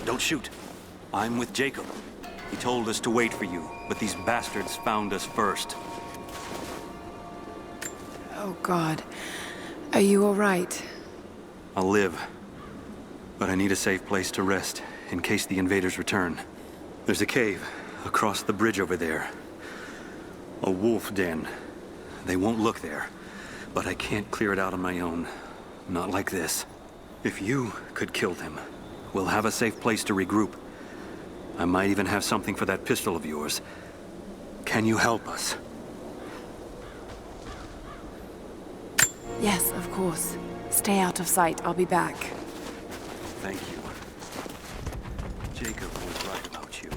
Don't shoot. I'm with Jacob. He told us to wait for you, but these bastards found us first. Oh, God. Are you all right? I'll live. But I need a safe place to rest, in case the invaders return. There's a cave across the bridge over there. A wolf den. They won't look there, but I can't clear it out on my own. Not like this. If you could kill them, we'll have a safe place to regroup. I might even have something for that pistol of yours. Can you help us? Yes, of course. Stay out of sight. I'll be back. Thank you. Jacob was right about you.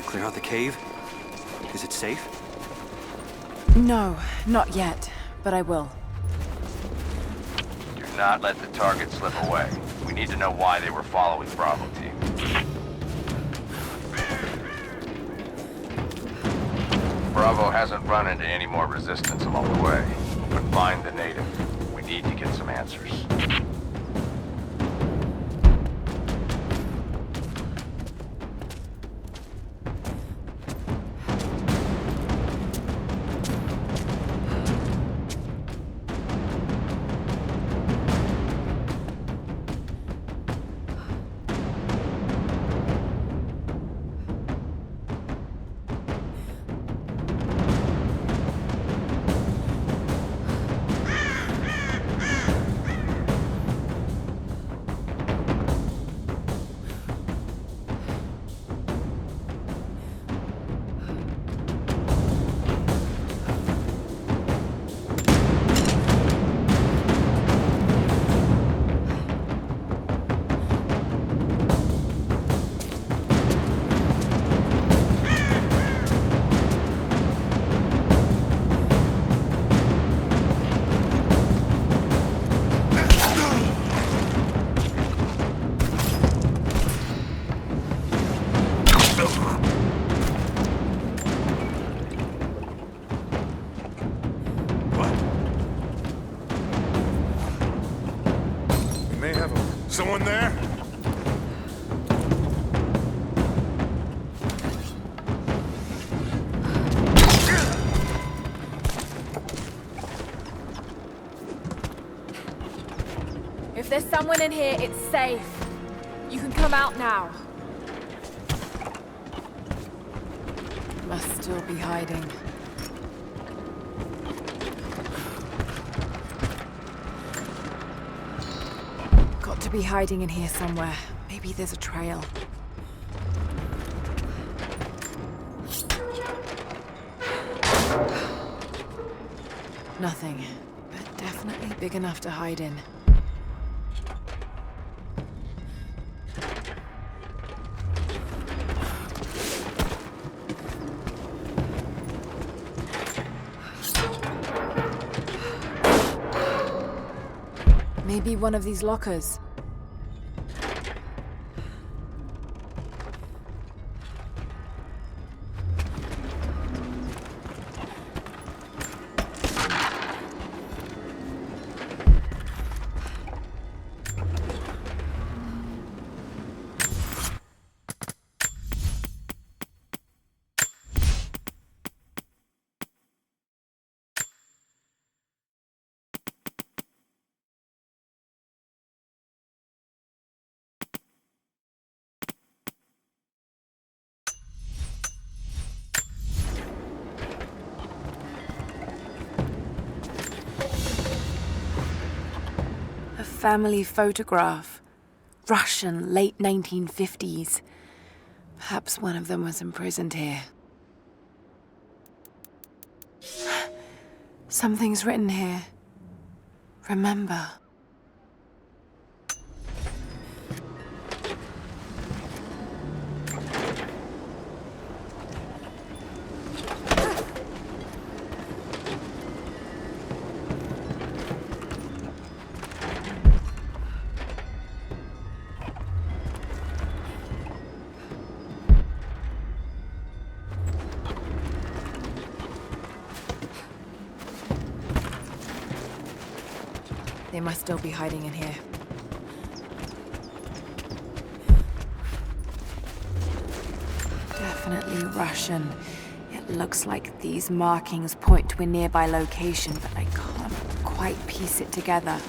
Clear out the cave? Is it safe? No, not yet, but I will. Do not let the target slip away. We need to know why they were following Bravo Team. Bravo hasn't run into any more resistance along the way, but find the native. We need to get some answers. Someone there? If there's someone in here, it's safe. You can come out now. Must still be hiding. Got to be hiding in here somewhere. Maybe there's a trail. Nothing, but definitely big enough to hide in. Maybe one of these lockers. Family photograph. Russian, late 1950s. Perhaps one of them was imprisoned here. Something's written here. Remember. They must still be hiding in here. Definitely Russian. It looks like these markings point to a nearby location, but I can't quite piece it together.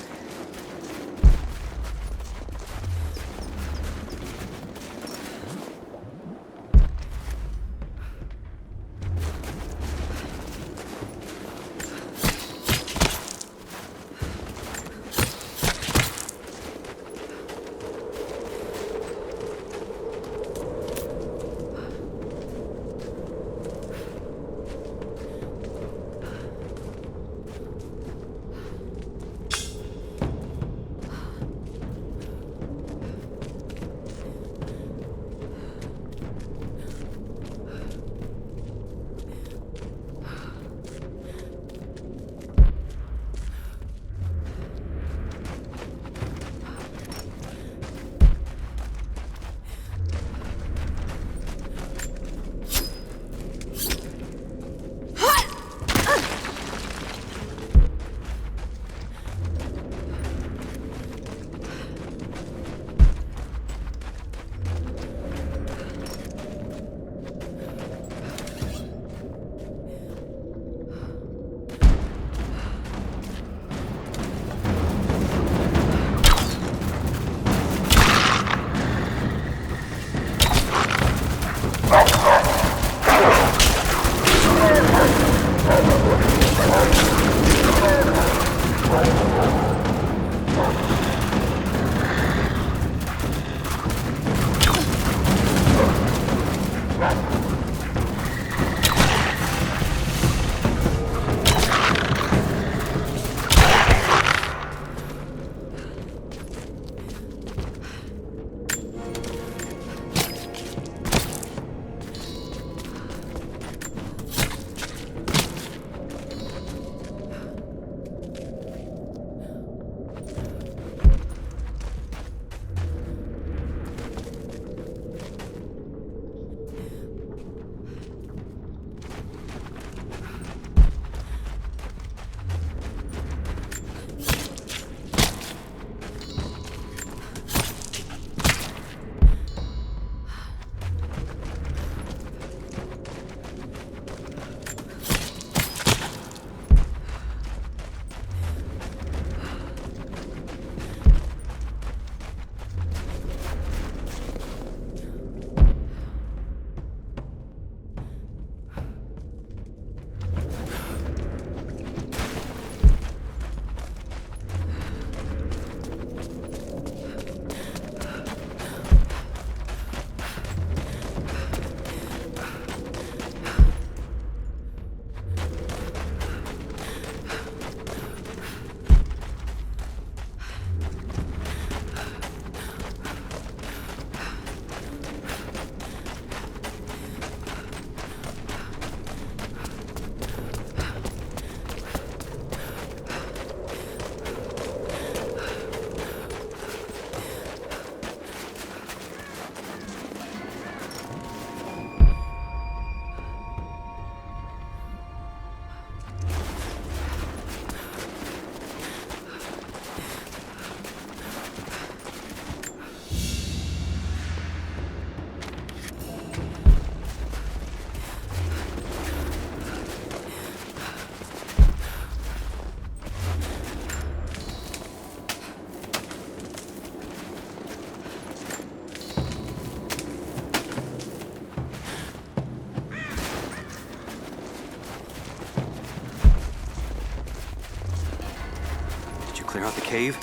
clear out the cave?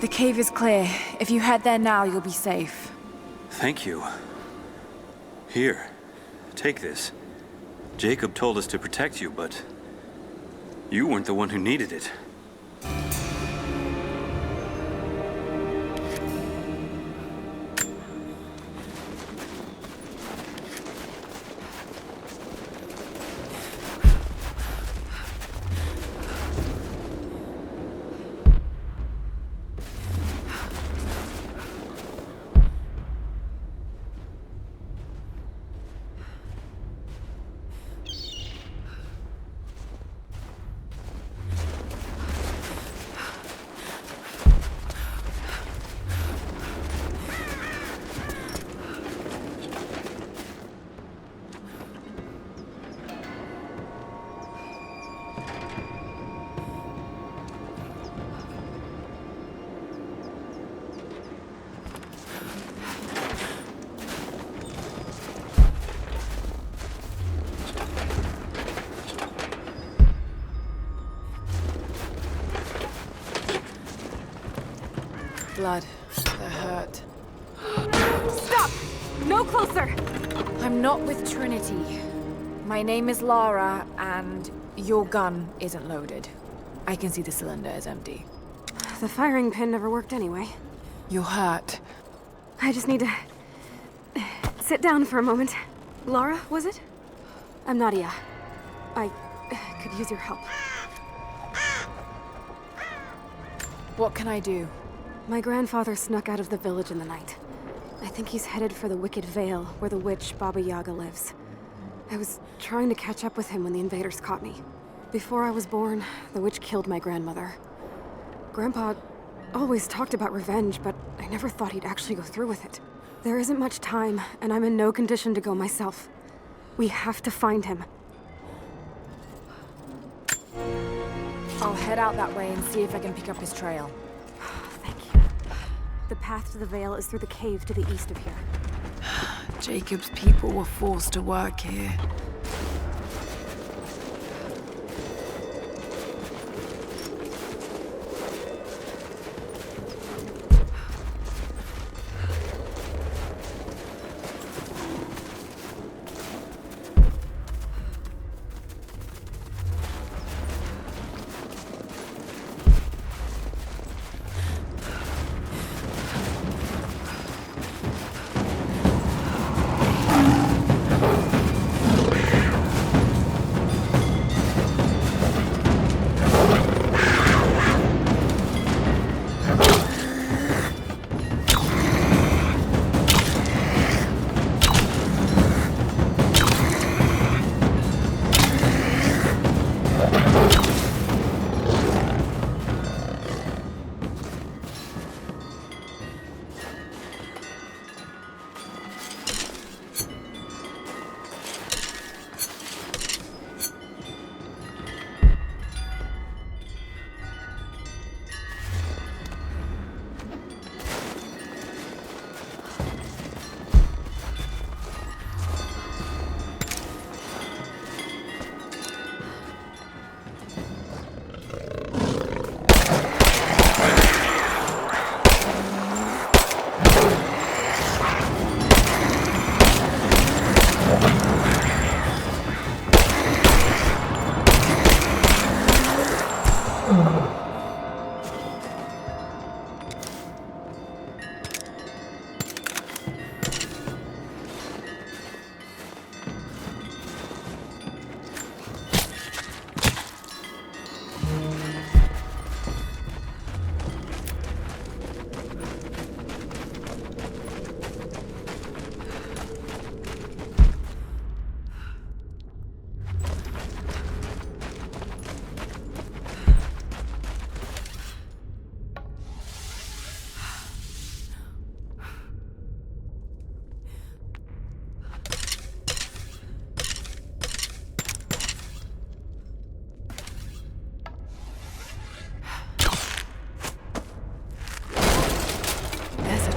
The cave is clear. If you head there now, you'll be safe. Thank you. Here, take this. Jacob told us to protect you, but you weren't the one who needed it. Blood. They're hurt. Stop! No closer! I'm not with Trinity. My name is Lara, and your gun isn't loaded. I can see the cylinder is empty. The firing pin never worked anyway. You're hurt. I just need to sit down for a moment. Lara, was it? I'm Nadia. I could use your help. What can I do? My grandfather snuck out of the village in the night. I think he's headed for the Wicked Vale, where the witch Baba Yaga lives. I was trying to catch up with him when the invaders caught me. Before I was born, the witch killed my grandmother. Grandpa always talked about revenge, but I never thought he'd actually go through with it. There isn't much time, and I'm in no condition to go myself. We have to find him. I'll head out that way and see if I can pick up his trail. Thank you. The path to the Vale is through the cave to the east of here. Jacob's people were forced to work here.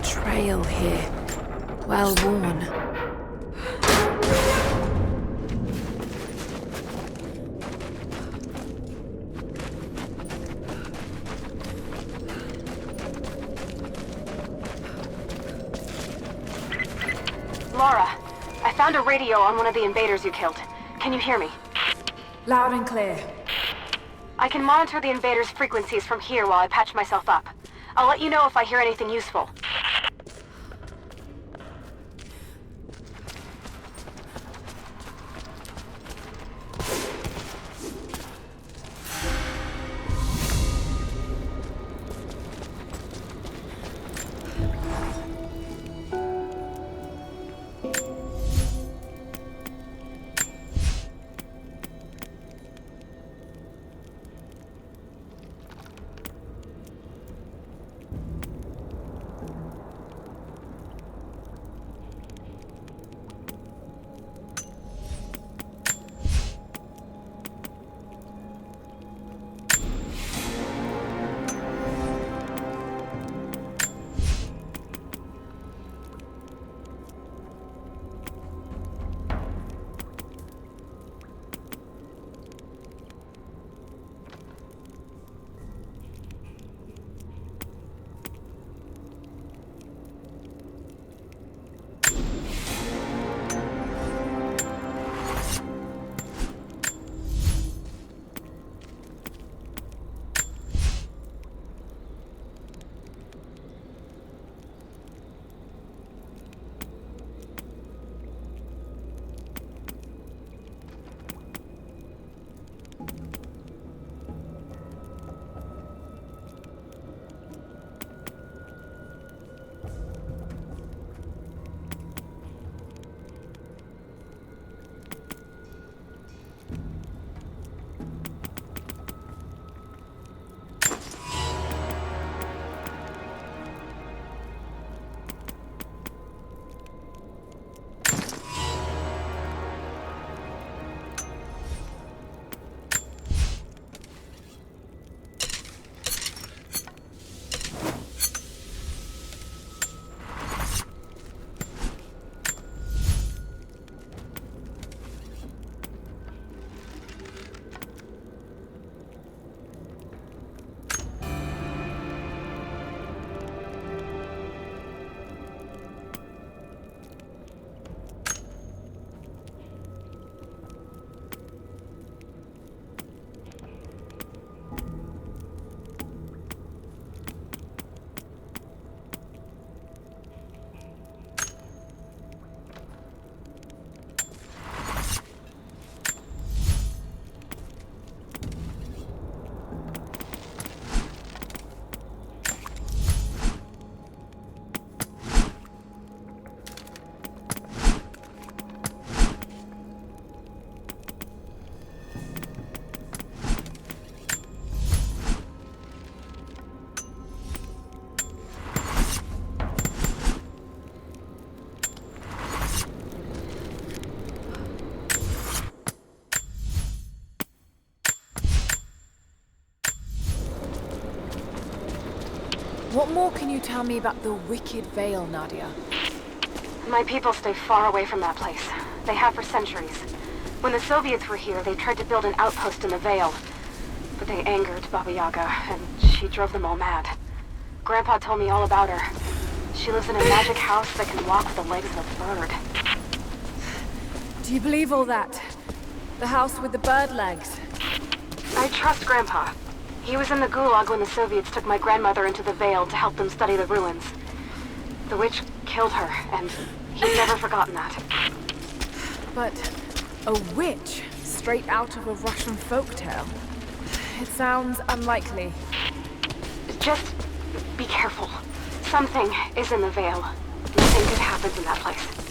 Trail here. Well worn. Lara, I found a radio on one of the invaders you killed. Can you hear me? Loud and clear. I can monitor the invaders' frequencies from here while I patch myself up. I'll let you know if I hear anything useful. What more can you tell me about the Wicked Veil, Nadia? My people stay far away from that place. They have for centuries. When the Soviets were here, they tried to build an outpost in the Veil. But they angered Baba Yaga, and she drove them all mad. Grandpa told me all about her. She lives in a magic house that can walk with the legs of a bird. Do you believe all that? The house with the bird legs? I trust Grandpa. He was in the Gulag when the Soviets took my grandmother into the Veil to help them study the ruins. The witch killed her, and he's never forgotten that. But a witch straight out of a Russian folktale? It sounds unlikely. Just be careful. Something is in the Veil. Nothing good happens in that place.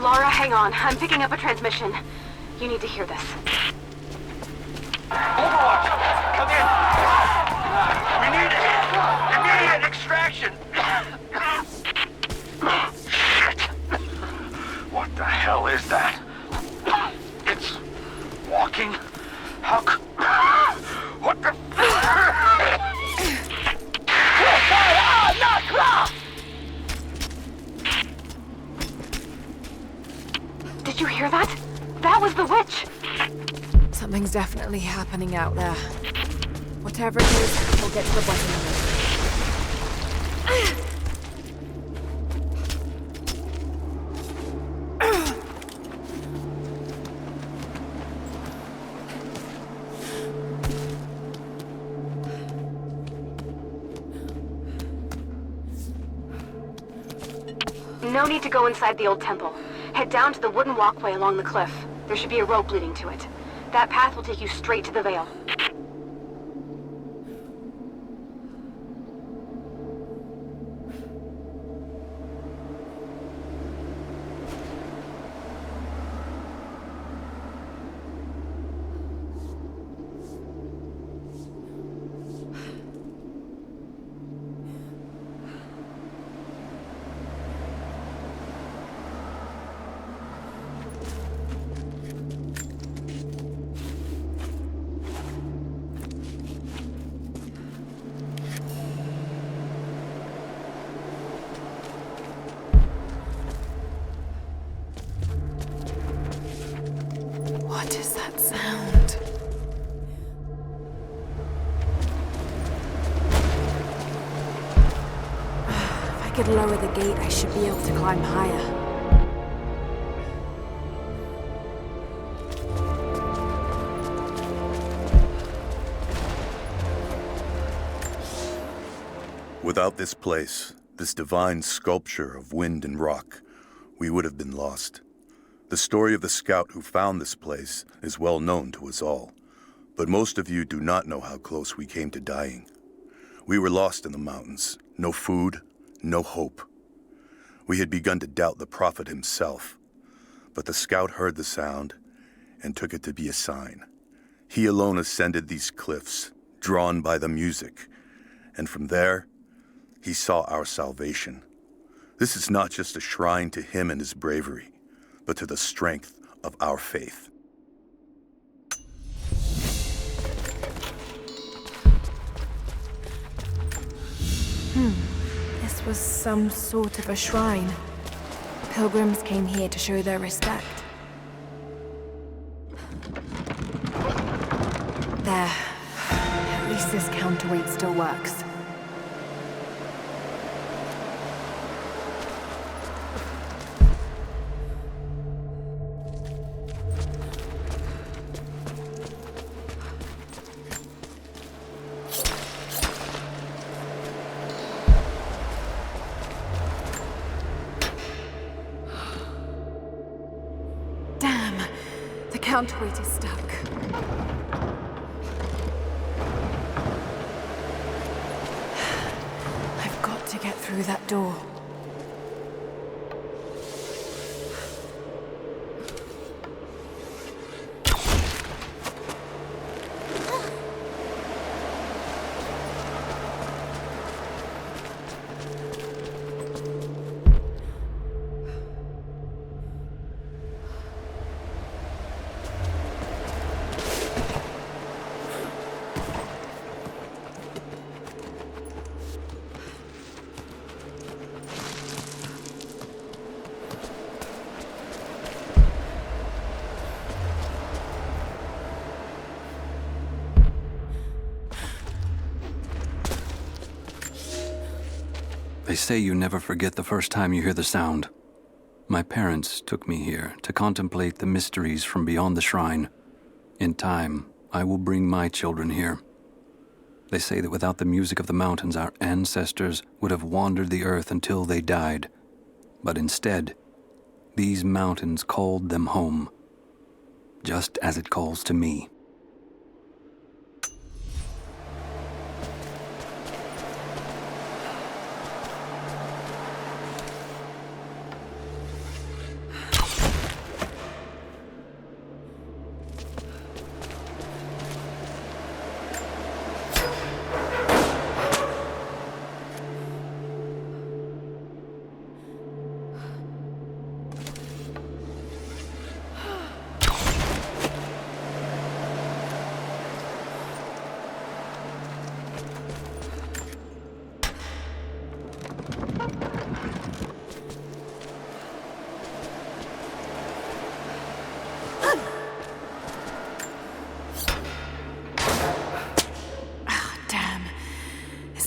Lara, hang on. I'm picking up a transmission. You need to hear this. Overwatch! Come in! We need immediate extraction! Shit! What the hell is that? It's walking? How what the Did you hear that? That was the witch! Something's definitely happening out there. Whatever it is, we'll get to the bottom of it. No need to go inside the old temple. Head down to the wooden walkway along the cliff. There should be a rope leading to it. That path will take you straight to the Veil. What is that sound? If I could lower the gate, I should be able to climb higher. Without this place, this divine sculpture of wind and rock, we would have been lost. The story of the scout who found this place is well known to us all, but most of you do not know how close we came to dying. We were lost in the mountains, no food, no hope. We had begun to doubt the prophet himself, but the scout heard the sound and took it to be a sign. He alone ascended these cliffs, drawn by the music, and from there, he saw our salvation. This is not just a shrine to him and his bravery, but to the strength of our faith. This was some sort of a shrine. Pilgrims came here to show their respect. There. At least this counterweight still works. Counterweight is stuck. I've got to get through that door. They say you never forget the first time you hear the sound. My parents took me here to contemplate the mysteries from beyond the shrine. In time, I will bring my children here. They say that without the music of the mountains, our ancestors would have wandered the earth until they died. But instead, these mountains called them home, just as it calls to me.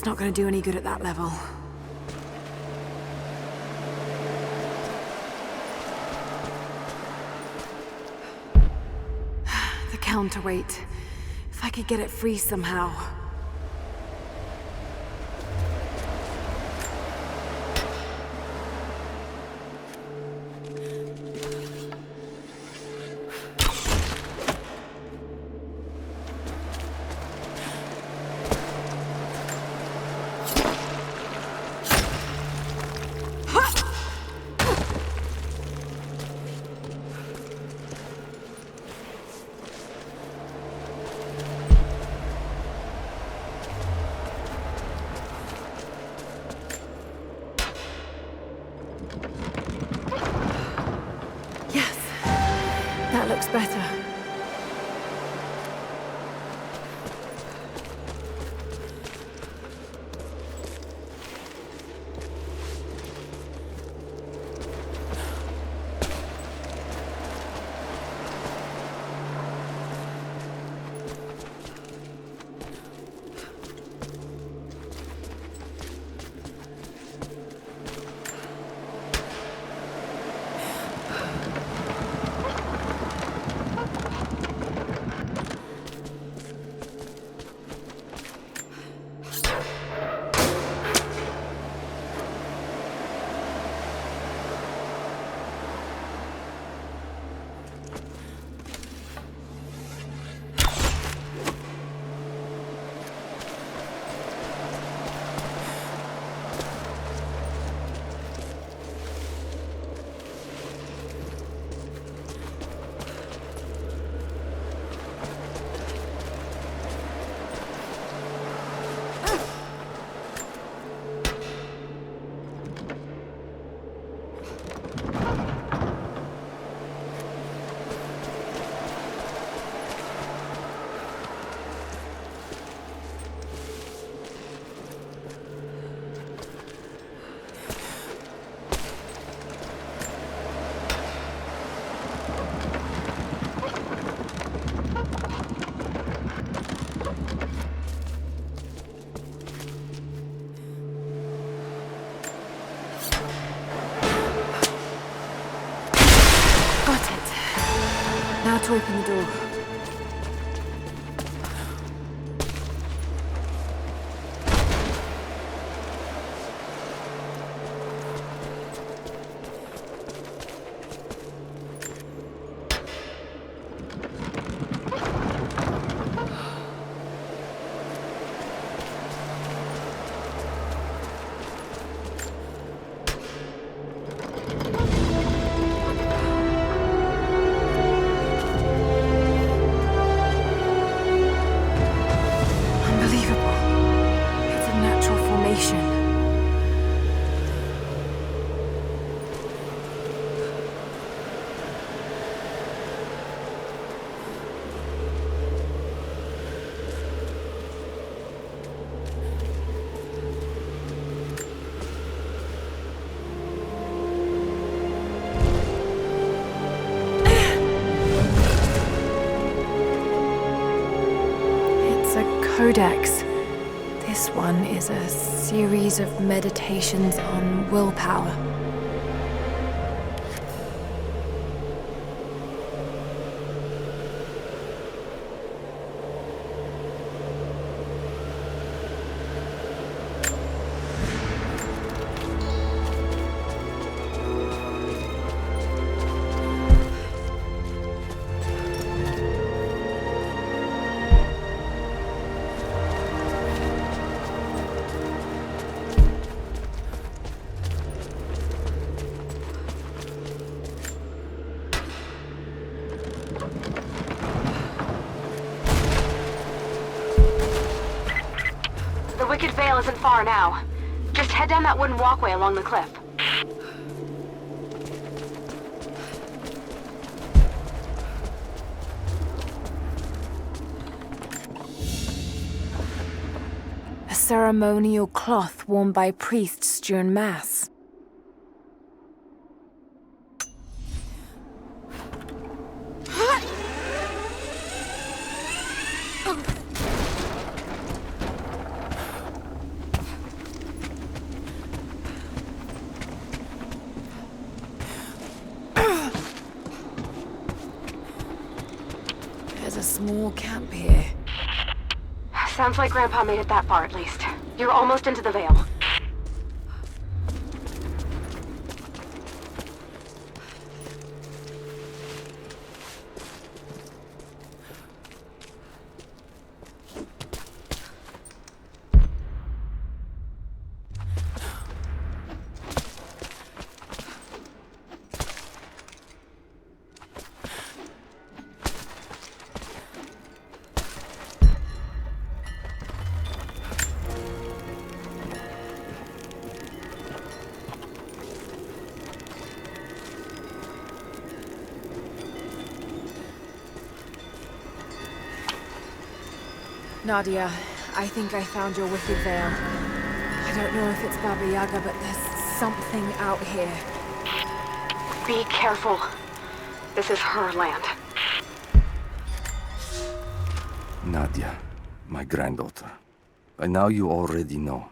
not gonna do any good at that level. The counterweight. If I could get it free somehow. That looks better. Now to open the door. Codex. This one is a series of meditations on willpower. The Wicked Vale isn't far now. Just head down that wooden walkway along the cliff. A ceremonial cloth worn by priests during Mass. There's a small camp here. Sounds like Grandpa made it that far at least. You're almost into the Vale. Nadia, I think I found your wicked veil. I don't know if it's Baba Yaga, but there's something out here. Be careful. This is her land. Nadia, my granddaughter. By now you already know.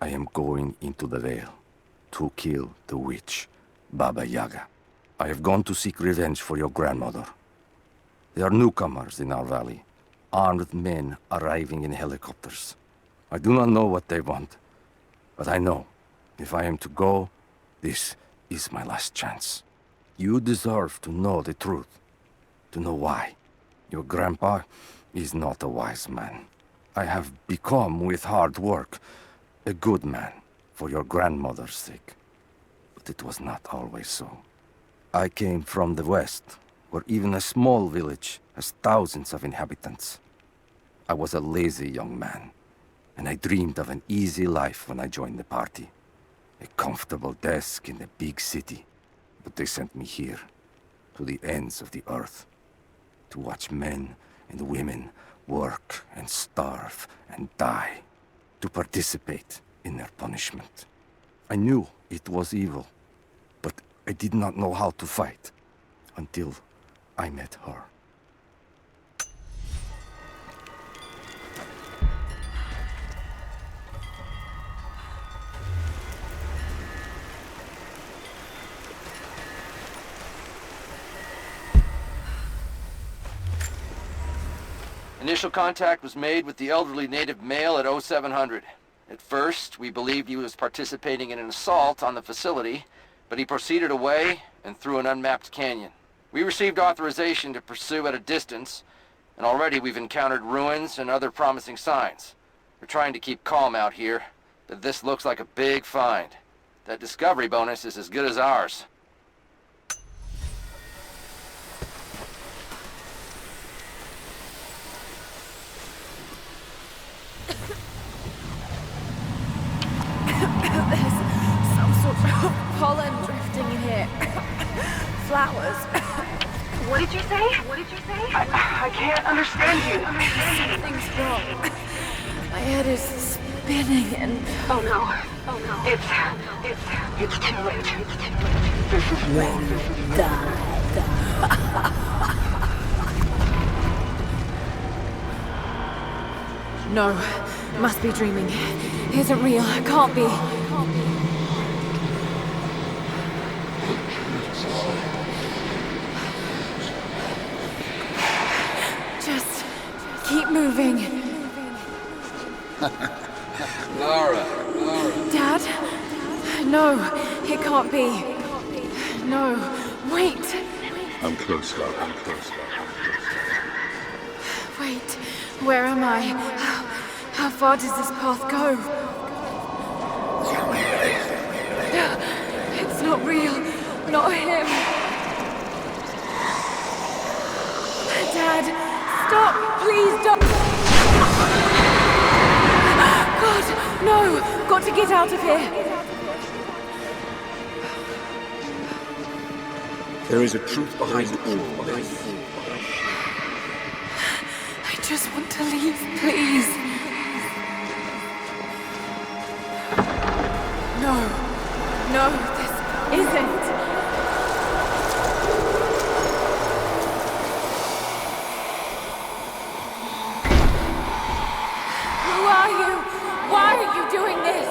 I am going into the Vale to kill the witch, Baba Yaga. I have gone to seek revenge for your grandmother. There are newcomers in our valley. Armed men arriving in helicopters. I do not know what they want, but I know if I am to go, this is my last chance. You deserve to know the truth, to know why. Your grandpa is not a wise man. I have become, with hard work, a good man for your grandmother's sake. But it was not always so. I came from the west, where even a small village has thousands of inhabitants. I was a lazy young man, and I dreamed of an easy life when I joined the party. A comfortable desk in a big city. But they sent me here, to the ends of the earth, to watch men and women work and starve and die, to participate in their punishment. I knew it was evil, but I did not know how to fight until I met her. Initial contact was made with the elderly native male at 0700. At first, we believed he was participating in an assault on the facility, but he proceeded away and through an unmapped canyon. We received authorization to pursue at a distance, and already we've encountered ruins and other promising signs. We're trying to keep calm out here, but this looks like a big find. That discovery bonus is as good as ours. Pollen drifting in here. Flowers. What did you say? What did you say? I can't understand you. Something's wrong. My head is spinning and... Oh no. Oh no. It's too late. This is when you die. No, must be dreaming. Isn't real. Can't be. Just keep moving. Lara. Dad? No, it can't be. No, wait. I'm close, Lara. I'm close. Wait, where am I? How far does this path go? It's not real. Not him. Dad, stop! Please don't! God, no! Got to get out of here! There is a truth behind all this. I just want to leave, please. No, this isn't. Who are you? Why are you doing this?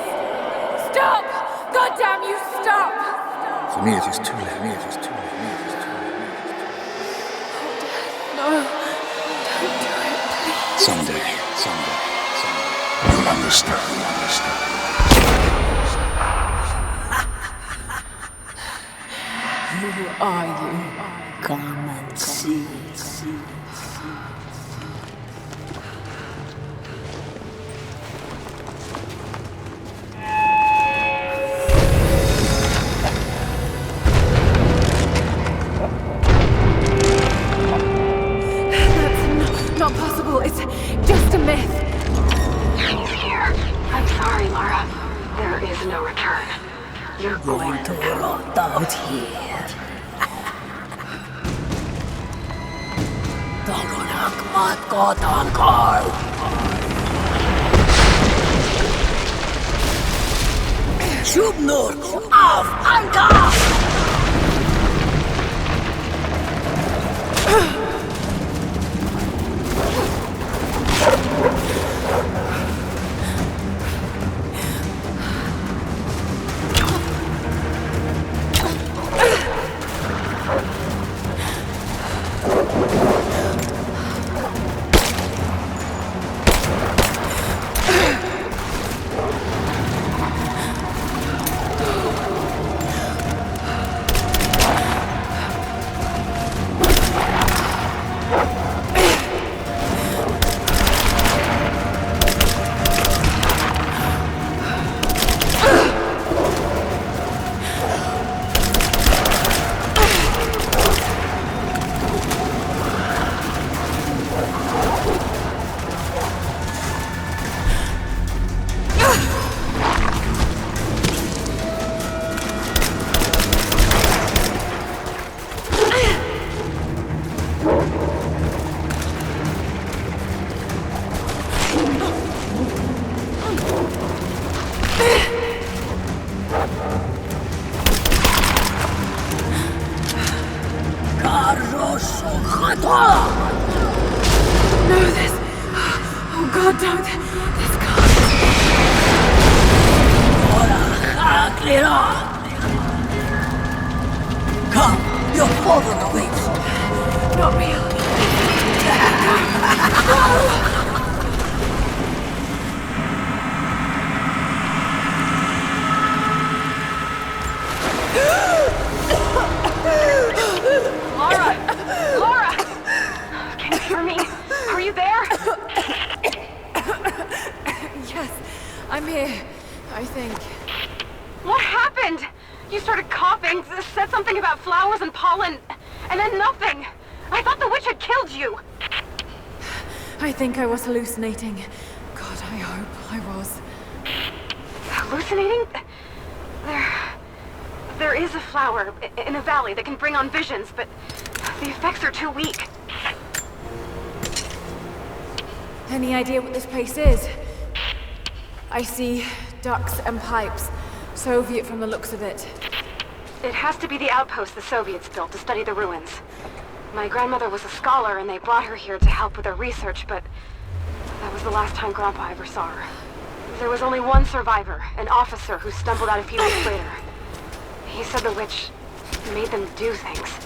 Stop! God damn you, stop! For me it is too late. No. Who are you? Come and see. That's not possible. It's just a myth. He's here. I'm sorry, Lara. There is no return. You're Going to rot out here. Dagonak mat kotankal. Shubnurk af anka. No, this... Oh God, don't. This can't... Come, your father awaits. Not real. Lara! Lara! Can you hear me? Are you there? Yes, I'm here, I think. What happened? You started coughing, said something about flowers and pollen, and then nothing. I thought the witch had killed you. I think I was hallucinating. God, I hope I was. Hallucinating? There is a flower in a valley that can bring on visions, but the effects are too weak. Any idea what this place is? I see ducts and pipes. Soviet from the looks of it. It has to be the outpost the Soviets built to study the ruins. My grandmother was a scholar and they brought her here to help with her research, but that was the last time Grandpa ever saw her. There was only one survivor, an officer who stumbled out a few weeks later. He said the witch made them do things.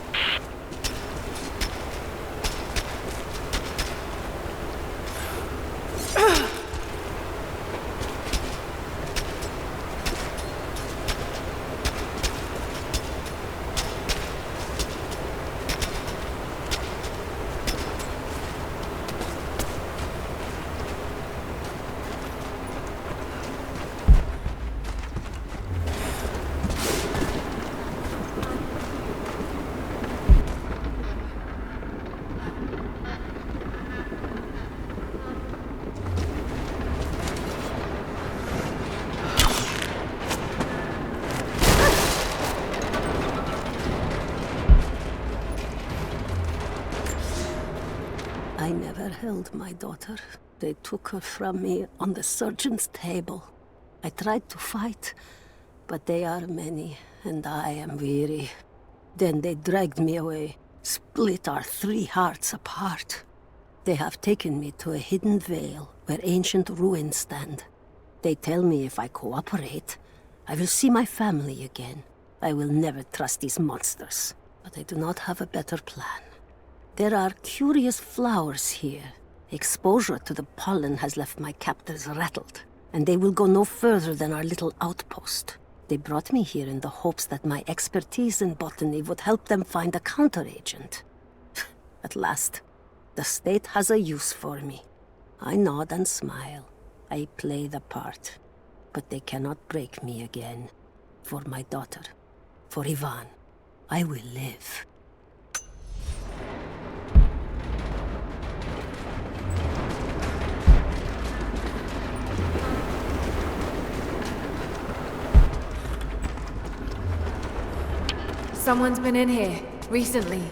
I never held my daughter. They took her from me on the surgeon's table. I tried to fight, but they are many, and I am weary. Then they dragged me away, split our 3 hearts apart. They have taken me to a hidden vale where ancient ruins stand. They tell me if I cooperate, I will see my family again. I will never trust these monsters, but I do not have a better plan. There are curious flowers here. Exposure to the pollen has left my captors rattled, and they will go no further than our little outpost. They brought me here in the hopes that my expertise in botany would help them find a counteragent. At last, the state has a use for me. I nod and smile. I play the part. But they cannot break me again. For my daughter, for Ivan, I will live. Someone's been in here, recently.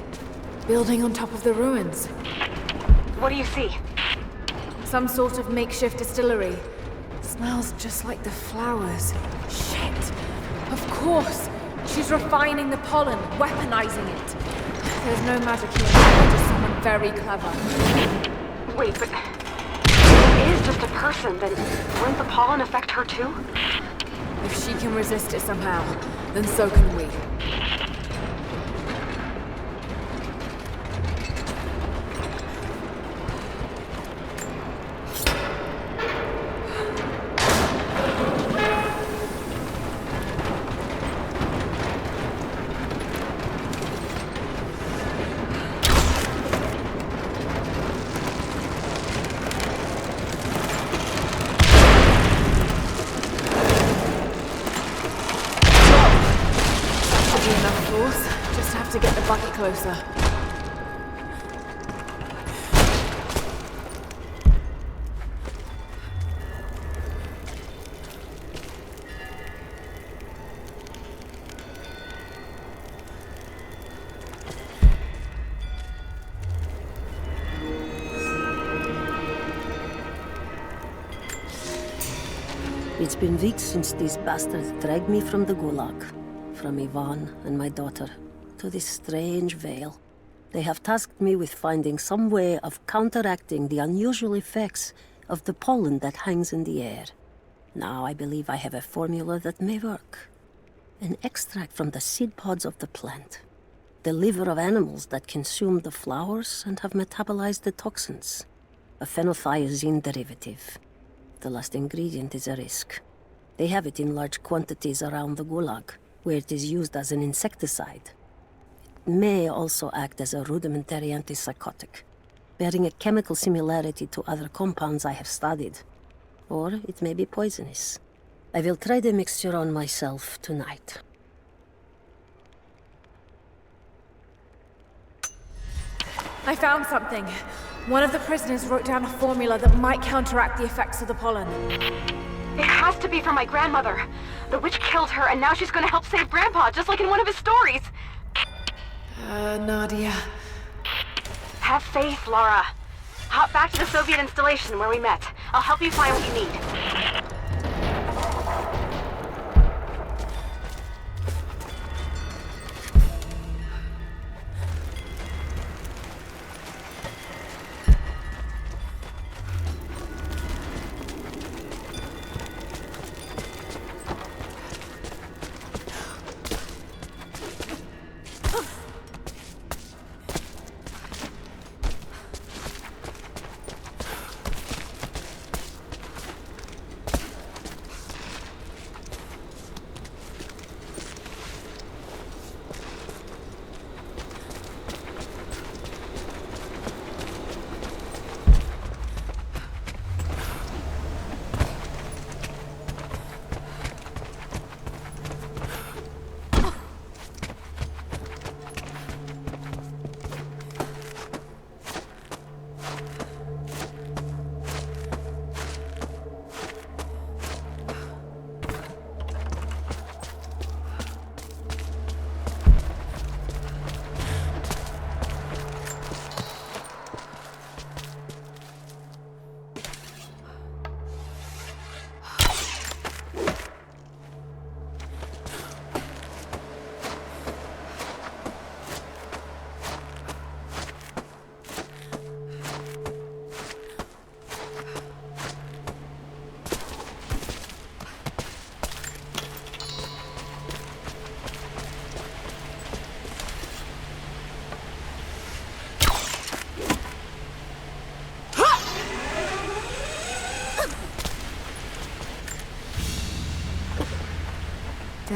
Building on top of the ruins. What do you see? Some sort of makeshift distillery. Smells just like the flowers. Shit! Of course! She's refining the pollen, weaponizing it. There's no magic here, just someone very clever. Wait, but... if it is just a person, then wouldn't the pollen affect her too? If she can resist it somehow, then so can we. To get the bucket closer. It's been weeks since these bastards dragged me from the Gulag, from Ivan and my daughter, to this strange veil. They have tasked me with finding some way of counteracting the unusual effects of the pollen that hangs in the air. Now I believe I have a formula that may work. An extract from the seed pods of the plant. The liver of animals that consume the flowers and have metabolized the toxins. A phenothiazine derivative. The last ingredient is a risk. They have it in large quantities around the Gulag, where it is used as an insecticide. May also act as a rudimentary antipsychotic, bearing a chemical similarity to other compounds I have studied. Or it may be poisonous. I will try the mixture on myself tonight. I found something. One of the prisoners wrote down a formula that might counteract the effects of the pollen. It has to be for my grandmother. The witch killed her, and now she's gonna help save Grandpa, just like in one of his stories. Nadia. Have faith, Lara. Hop back to the Soviet installation where we met. I'll help you find what you need.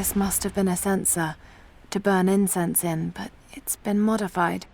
This must have been a censer to burn incense in, but it's been modified.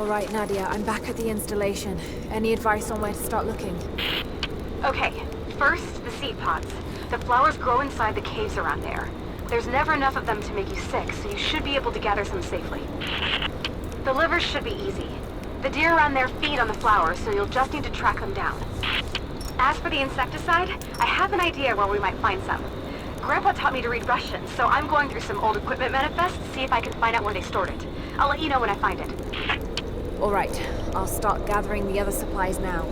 All right, Nadia, I'm back at the installation. Any advice on where to start looking? Okay, first, the seed pods. The flowers grow inside the caves around there. There's never enough of them to make you sick, so you should be able to gather some safely. The livers should be easy. The deer around there feed on the flowers, so you'll just need to track them down. As for the insecticide, I have an idea where we might find some. Grandpa taught me to read Russian, so I'm going through some old equipment manifests to see if I can find out where they stored it. I'll let you know when I find it. All right, I'll start gathering the other supplies now.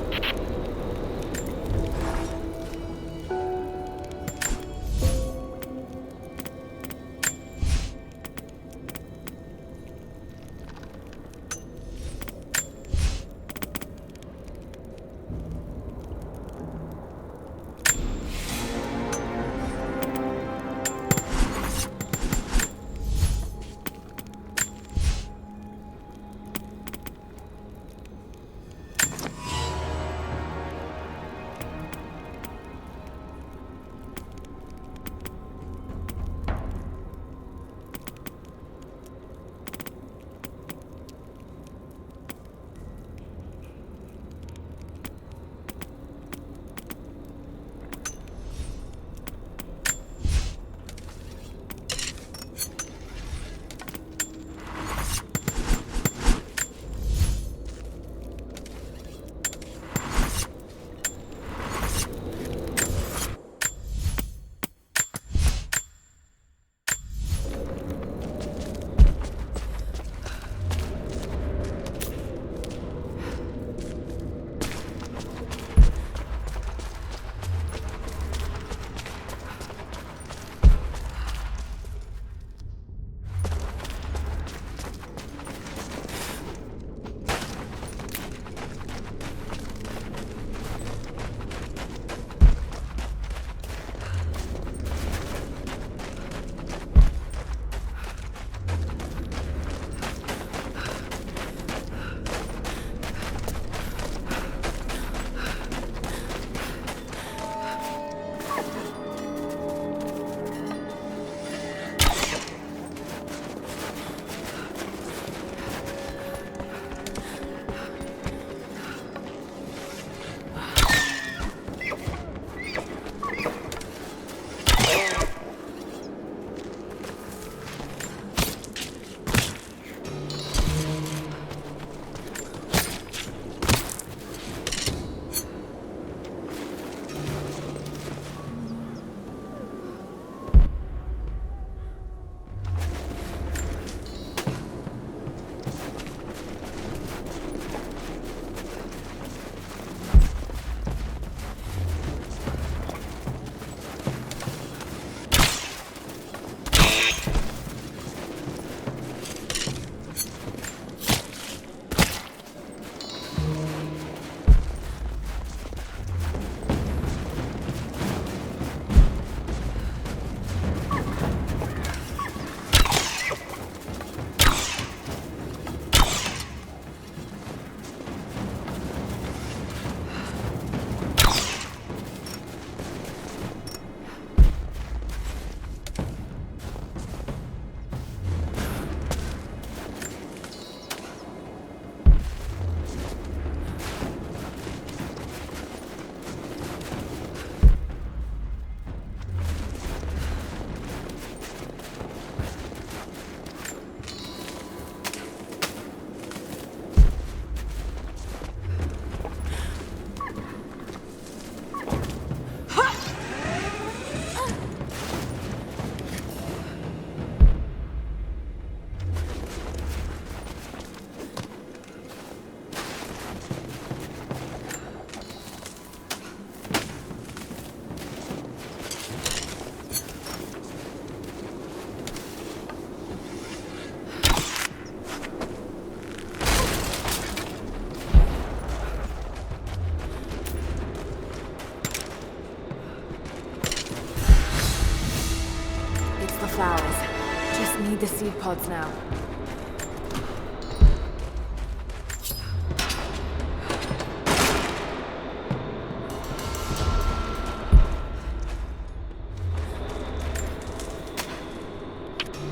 pods now.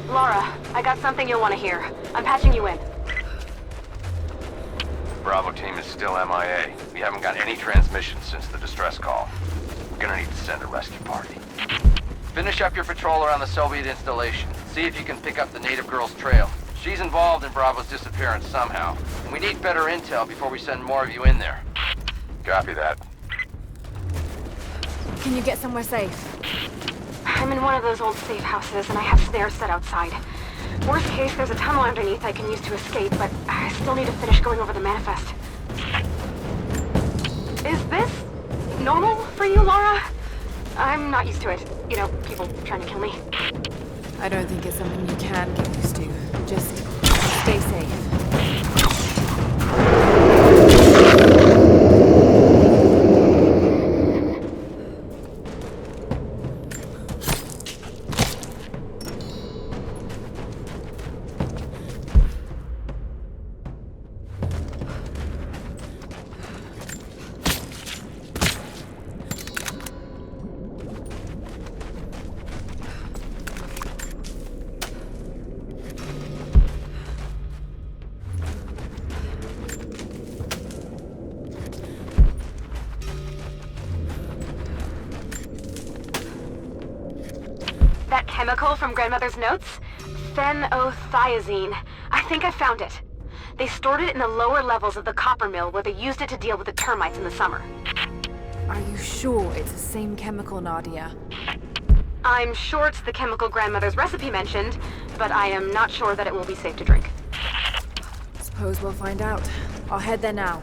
Lara, I got something you'll want to hear. I'm patching you in. Bravo team is still MIA. We haven't got any transmissions since the distress call. We're gonna need to send a rescue party. Finish up your patrol around the Soviet installation. See if you can pick up the native girl's trail. She's involved in Bravo's disappearance somehow. And we need better intel before we send more of you in there. Copy that. Can you get somewhere safe? I'm in one of those old safe houses, and I have snares set outside. Worst case, there's a tunnel underneath I can use to escape, but I still need to finish going over the manifest. Is this normal for you, Lara? I'm not used to it. You know, people trying to kill me. I don't think it's something you can get used to. Just stay safe. That chemical from Grandmother's notes? Phenothiazine. I think I found it. They stored it in the lower levels of the copper mill where they used it to deal with the termites in the summer. Are you sure it's the same chemical, Nadia? I'm sure it's the chemical Grandmother's recipe mentioned, but I am not sure that it will be safe to drink. Suppose we'll find out. I'll head there now.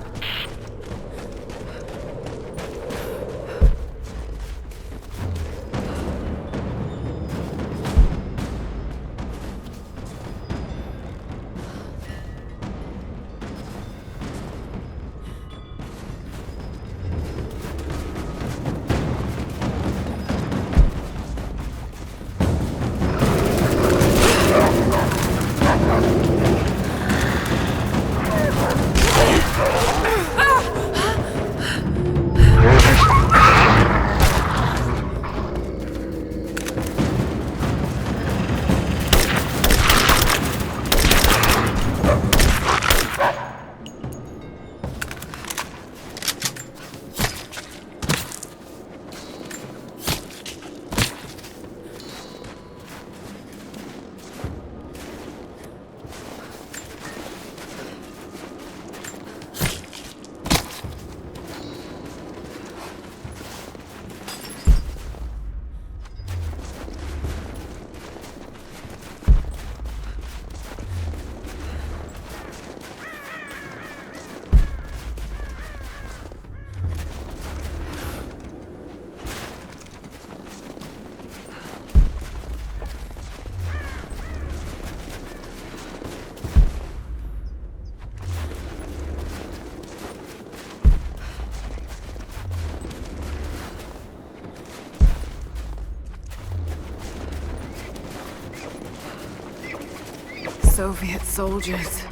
Soviet soldiers.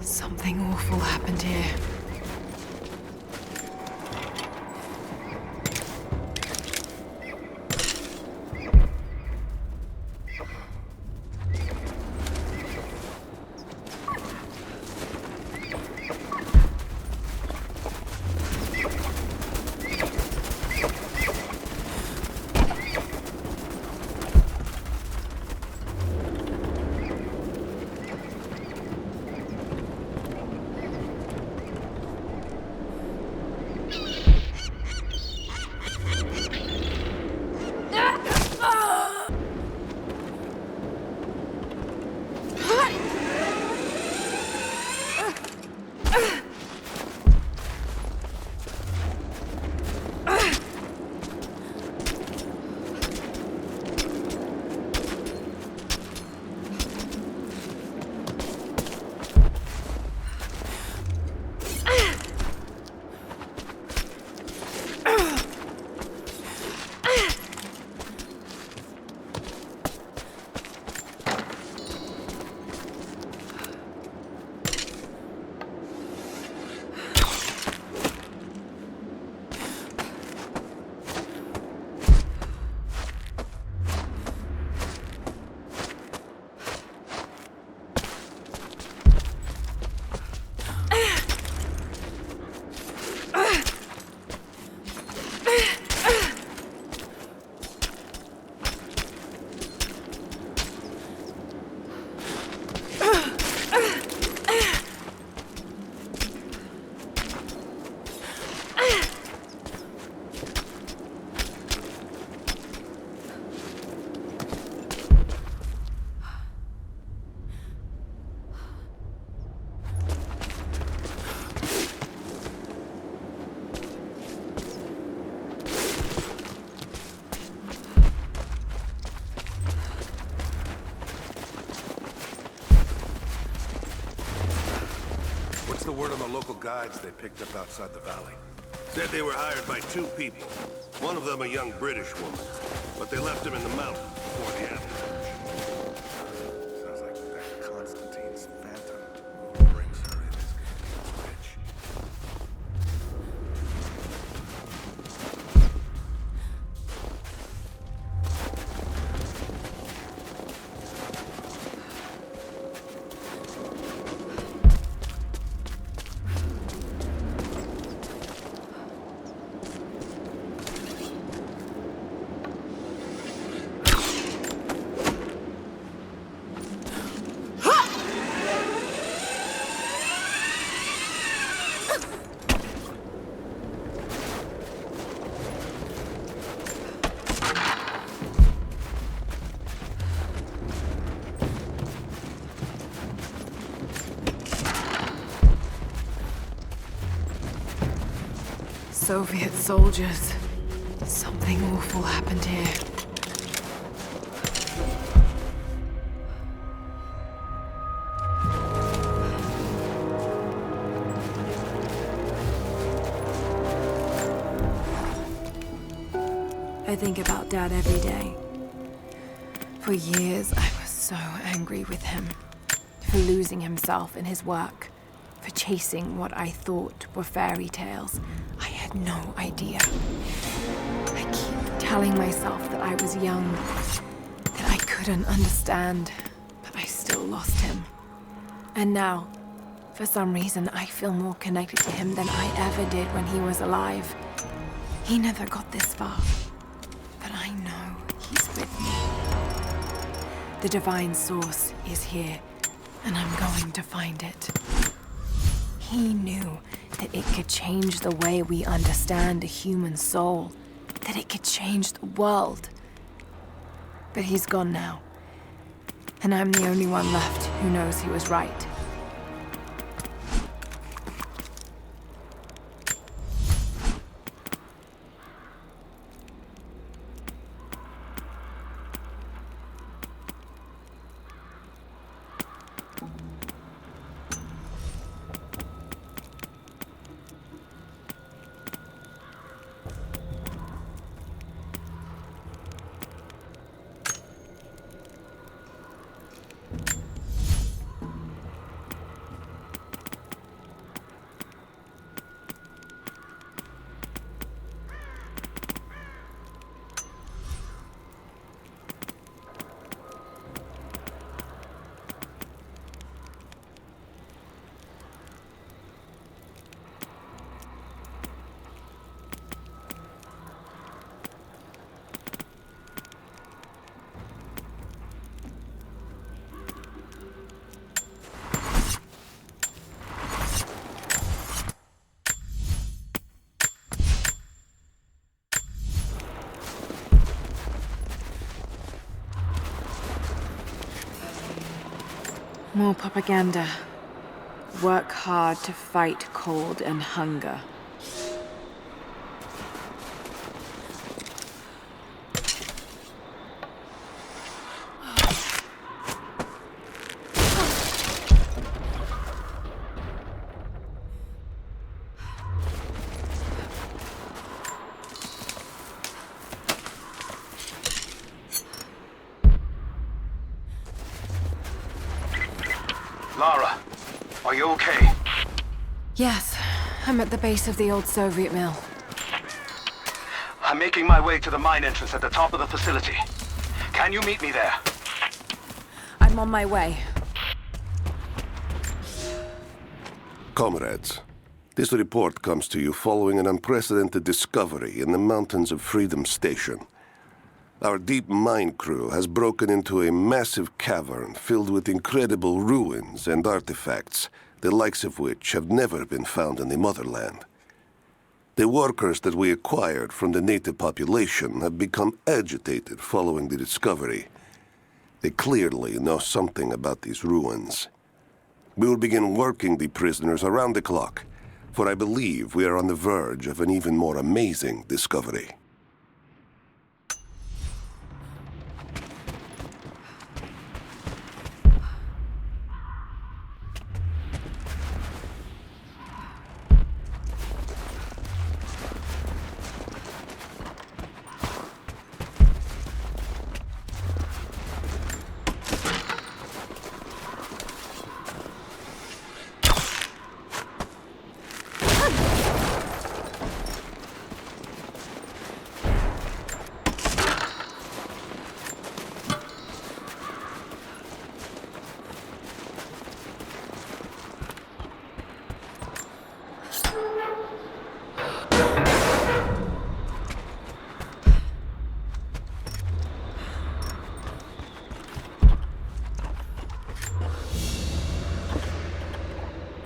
Something awful happened here. That's the word on the local guides they picked up outside the valley. Said they were hired by 2 people. One of them a young British woman. But they left him in the mountains before the avalanche. Sounds like that Constantine's phantom. Who brings her in is gonna be rich. Soviet soldiers. Something awful happened here. I think about Dad every day. For years, I was so angry with him. For losing himself in his work. For chasing what I thought were fairy tales. I had no idea. I keep telling myself that I was young, that I couldn't understand, but I still lost him. And now, for some reason, I feel more connected to him than I ever did when he was alive. He never got this far, but I know he's with me. The divine source is here, and I'm going to find it. He knew that it could change the way we understand a human soul, that it could change the world. But he's gone now, and I'm the only one left who knows he was right. More propaganda. Work hard to fight cold and hunger. Lara, are you okay? Yes, I'm at the base of the old Soviet mill. I'm making my way to the mine entrance at the top of the facility. Can you meet me there? I'm on my way. Comrades, this report comes to you following an unprecedented discovery in the mountains of Freedom Station. Our deep mine crew has broken into a massive cavern filled with incredible ruins and artifacts, the likes of which have never been found in the motherland. The workers that we acquired from the native population have become agitated following the discovery. They clearly know something about these ruins. We will begin working the prisoners around the clock, for I believe we are on the verge of an even more amazing discovery.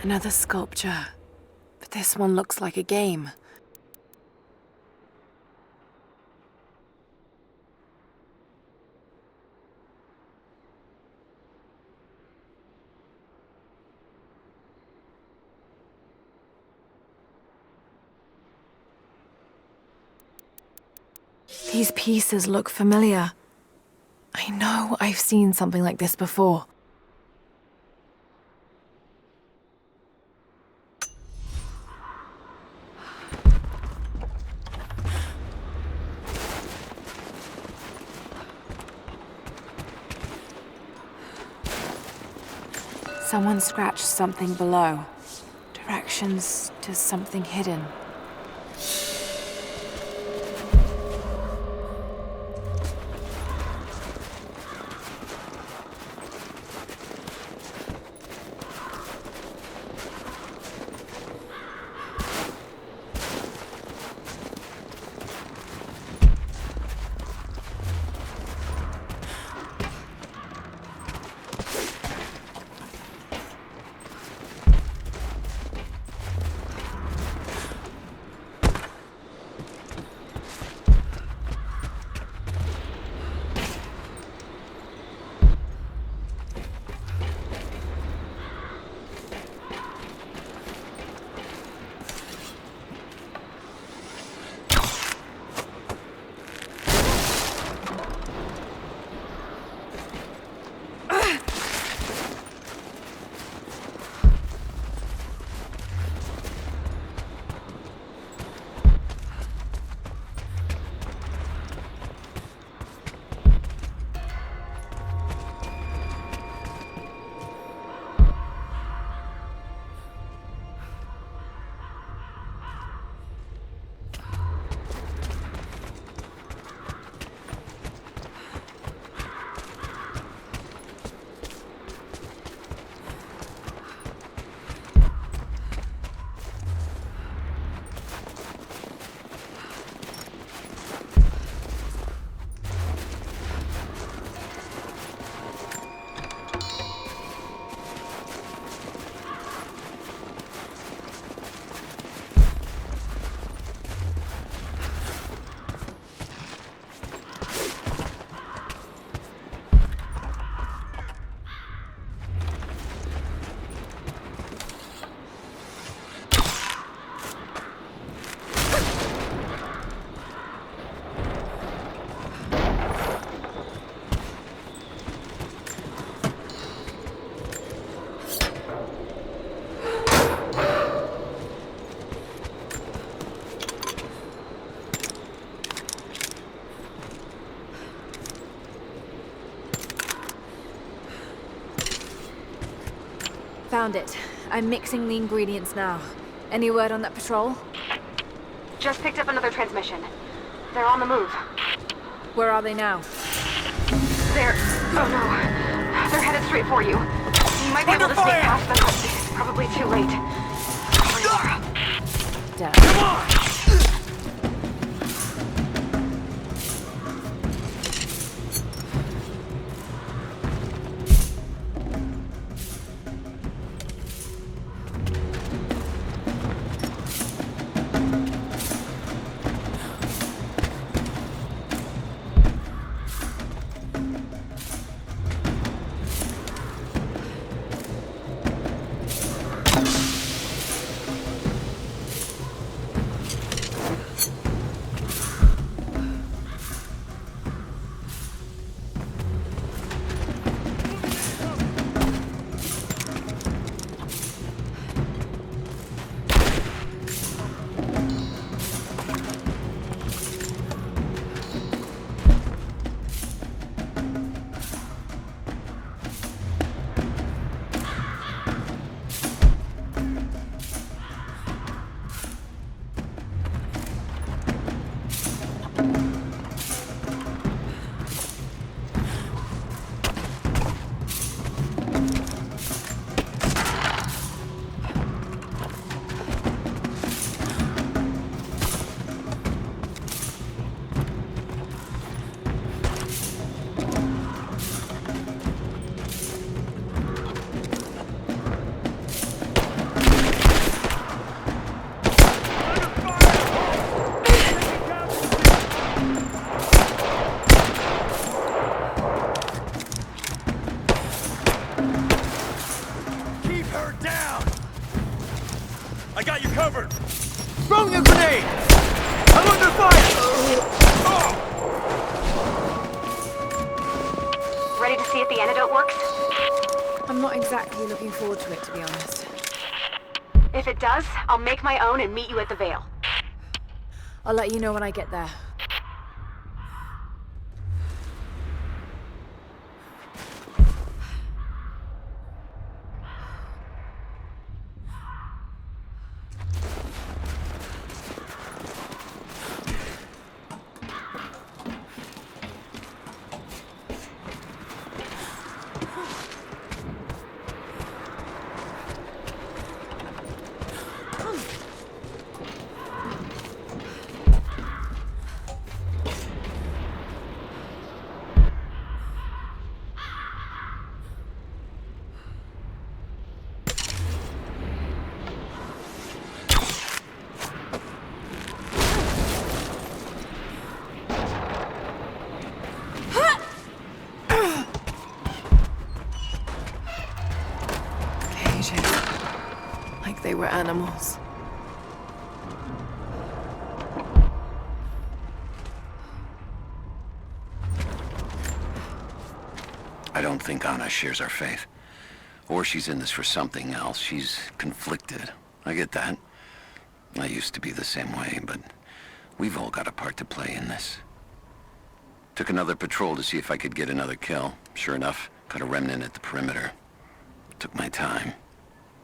Another sculpture. But this one looks like a game. These pieces look familiar. I know I've seen something like this before. Someone scratched something below. Directions to something hidden. Found it. I'm mixing the ingredients now. Any word on that patrol? Just picked up another transmission. They're on the move. Where are they now? Oh no. They're headed straight for you. You might be able to sneak past them, but it's probably too late. Hurry, Lara. Damn. Come on! I got you covered! Throwing a grenade! I'm under fire! Ready to see if the antidote works? I'm not exactly looking forward to it, to be honest. If it does, I'll make my own and meet you at the Vale. I'll let you know when I get there. Like they were animals. I don't think Anna shares our faith. Or she's in this for something else. She's conflicted. I get that. I used to be the same way, but we've all got a part to play in this. Took another patrol to see if I could get another kill. Sure enough, got a remnant at the perimeter. Took my time.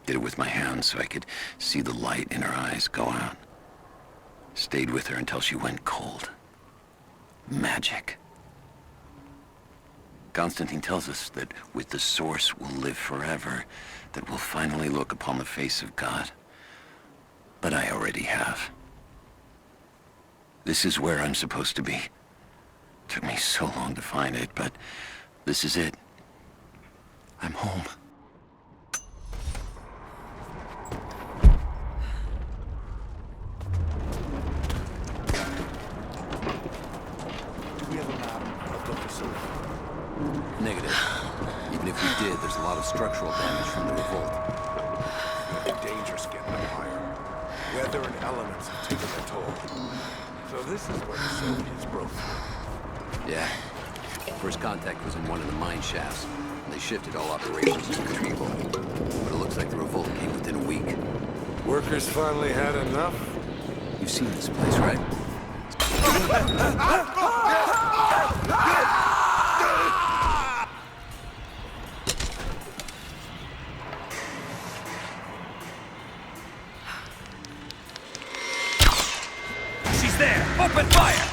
Did it with my hands so I could see the light in her eyes go out. Stayed with her until she went cold. Magic. Constantine tells us that with the Source we'll live forever, that we'll finally look upon the face of God. But I already have. This is where I'm supposed to be. Took me so long to find it, but this is it. I'm home. Negative. Even if we did, there's a lot of structural damage from the revolt. The danger's getting up higher. Weather and elements have taken their toll. So this is where the Soviets broke through. Yeah. First contact was in one of the mine shafts, and they shifted all operations to retrieval. But it looks like the revolt came within a week. Workers finally had enough? You've seen this place, right? She's there! Open fire!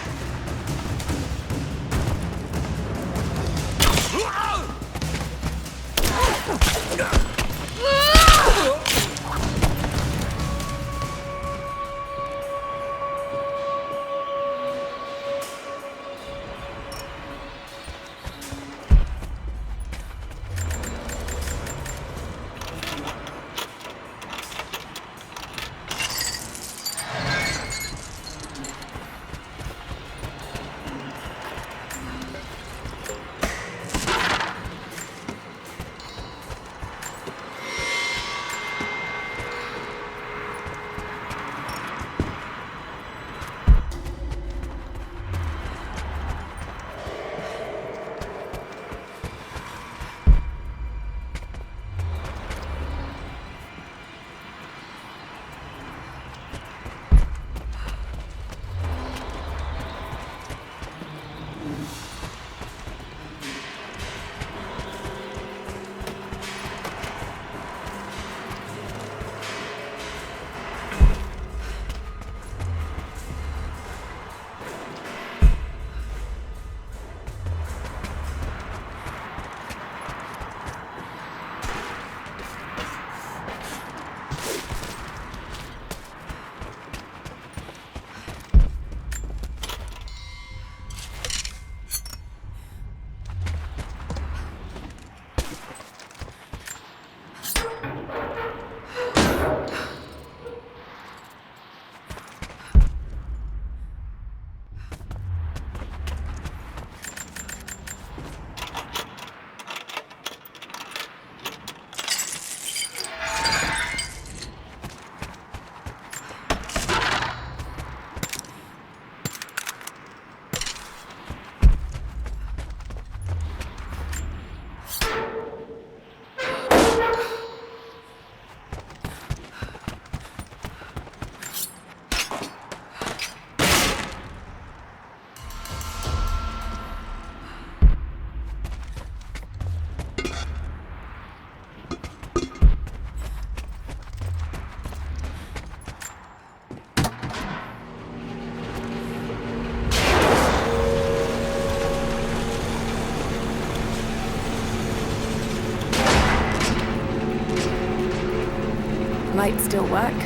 lights still work?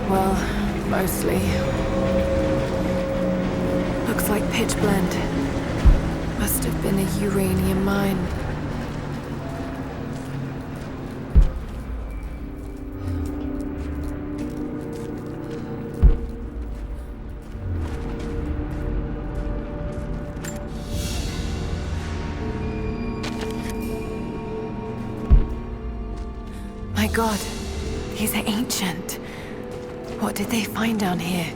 Well, mostly. Looks like pitch blende. Must have been a uranium mine. My God, these are ancient. What did they find down here?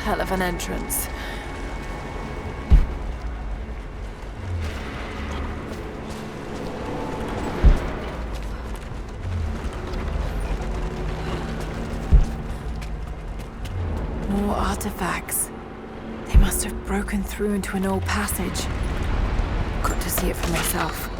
Hell of an entrance. More artifacts. They must have broken through into an old passage. Got to see it for myself.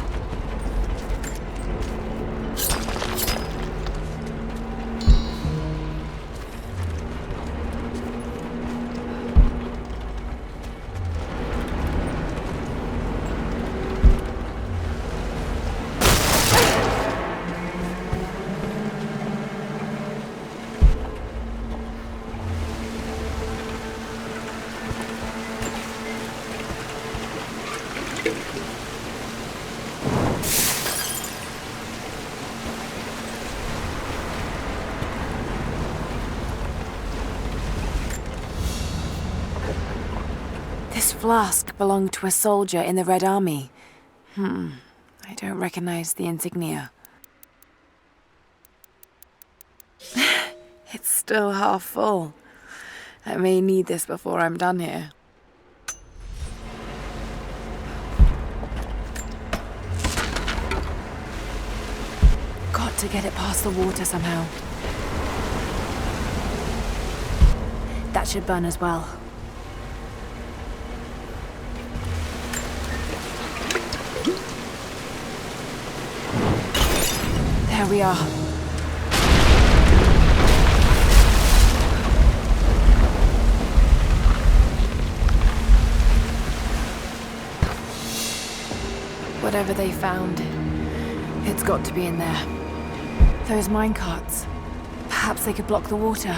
This flask belonged to a soldier in the Red Army. I don't recognize the insignia. It's still half full. I may need this before I'm done here. Got to get it past the water somehow. That should burn as well. There we are. Whatever they found, it's got to be in there. Those minecarts. Perhaps they could block the water.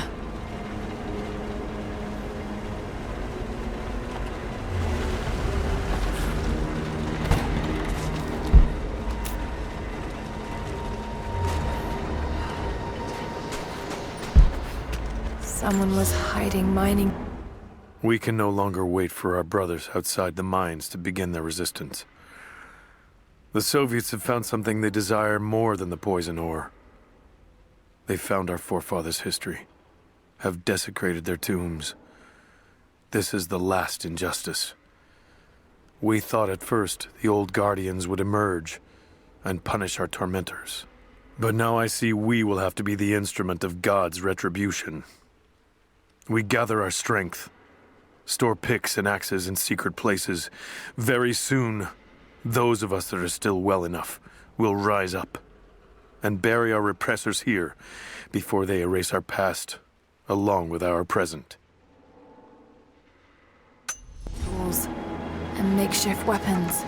Someone was hiding mining. We can no longer wait for our brothers outside the mines to begin their resistance. The Soviets have found something they desire more than the poison ore. They found our forefathers' history, have desecrated their tombs. This is the last injustice. We thought at first the old guardians would emerge and punish our tormentors. But now I see we will have to be the instrument of God's retribution. We gather our strength, store picks and axes in secret places. Very soon, those of us that are still well enough will rise up and bury our repressors here before they erase our past along with our present. Tools and makeshift weapons.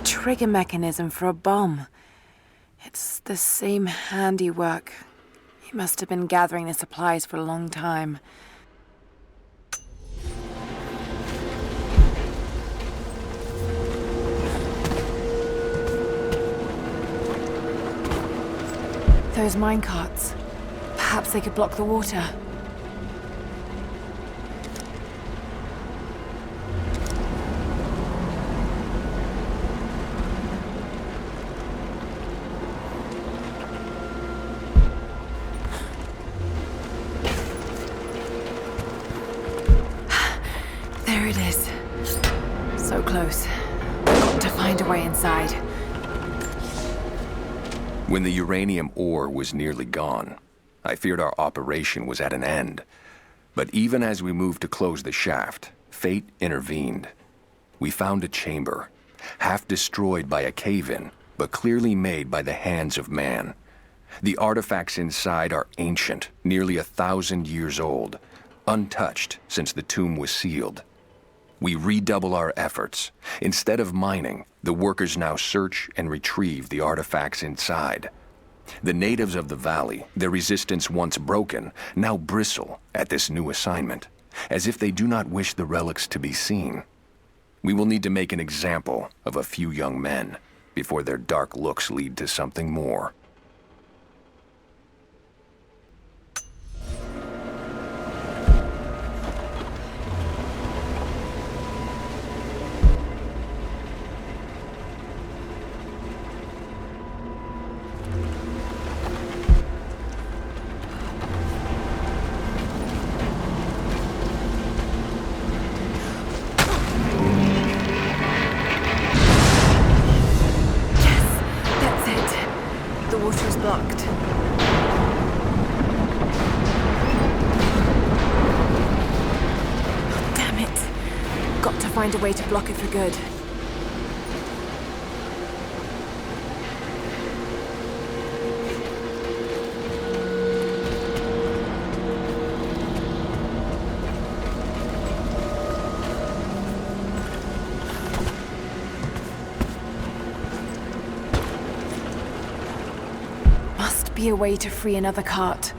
Trigger mechanism for a bomb. It's the same handiwork. He must have been gathering the supplies for a long time. Those minecarts. Perhaps they could block the water. There it is. So close. Got to find a way inside. When the uranium ore was nearly gone, I feared our operation was at an end. But even as we moved to close the shaft, fate intervened. We found a chamber, half destroyed by a cave-in, but clearly made by the hands of man. The artifacts inside are ancient, nearly 1,000 years old, untouched since the tomb was sealed. We redouble our efforts. Instead of mining, the workers now search and retrieve the artifacts inside. The natives of the valley, their resistance once broken, now bristle at this new assignment, as if they do not wish the relics to be seen. We will need to make an example of a few young men. before their dark looks lead to something more. Blocked. Oh, damn it. Got to find a way to block it for good. Be a way to free another cart.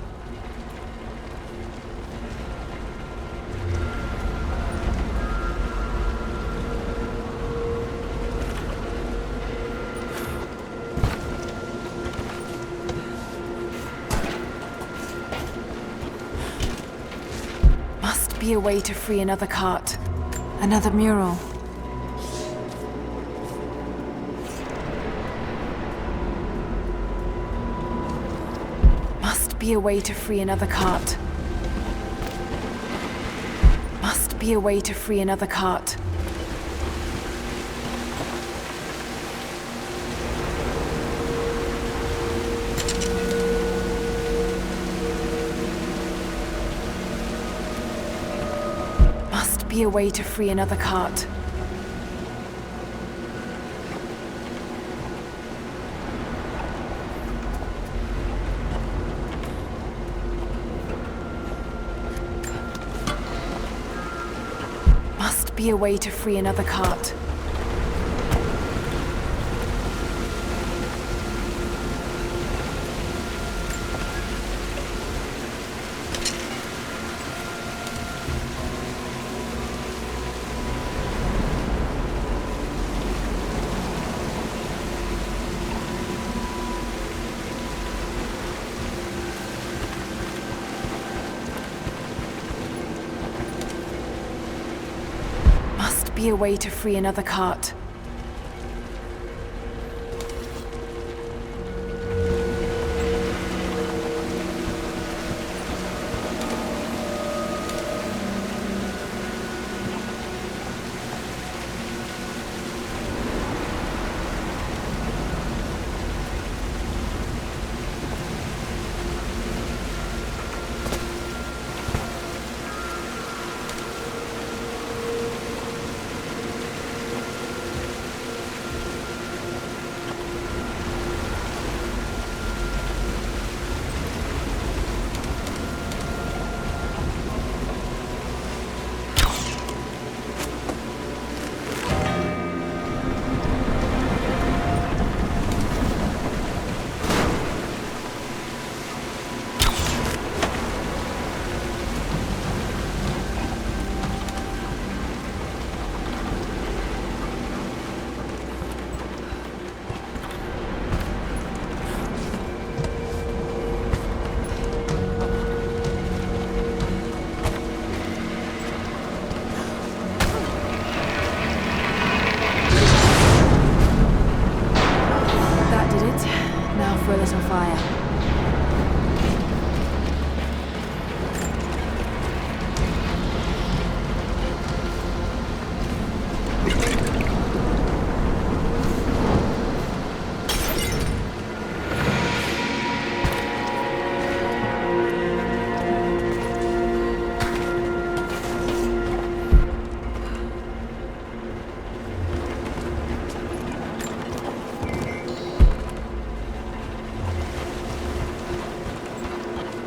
Must be a way to free another cart. Another mural. Be a way to free another cart. Must be a way to free another cart. Must be a way to free another cart. Be a way to free another cart. Be a way to free another cart.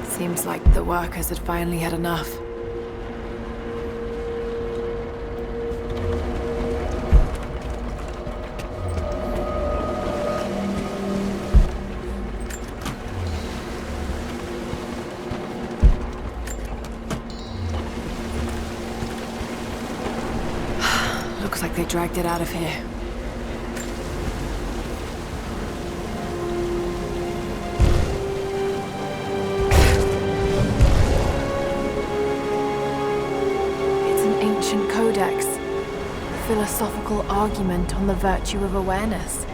Seems like the workers had finally had enough. Looks like they dragged it out of here. Codex. A philosophical argument on the virtue of awareness.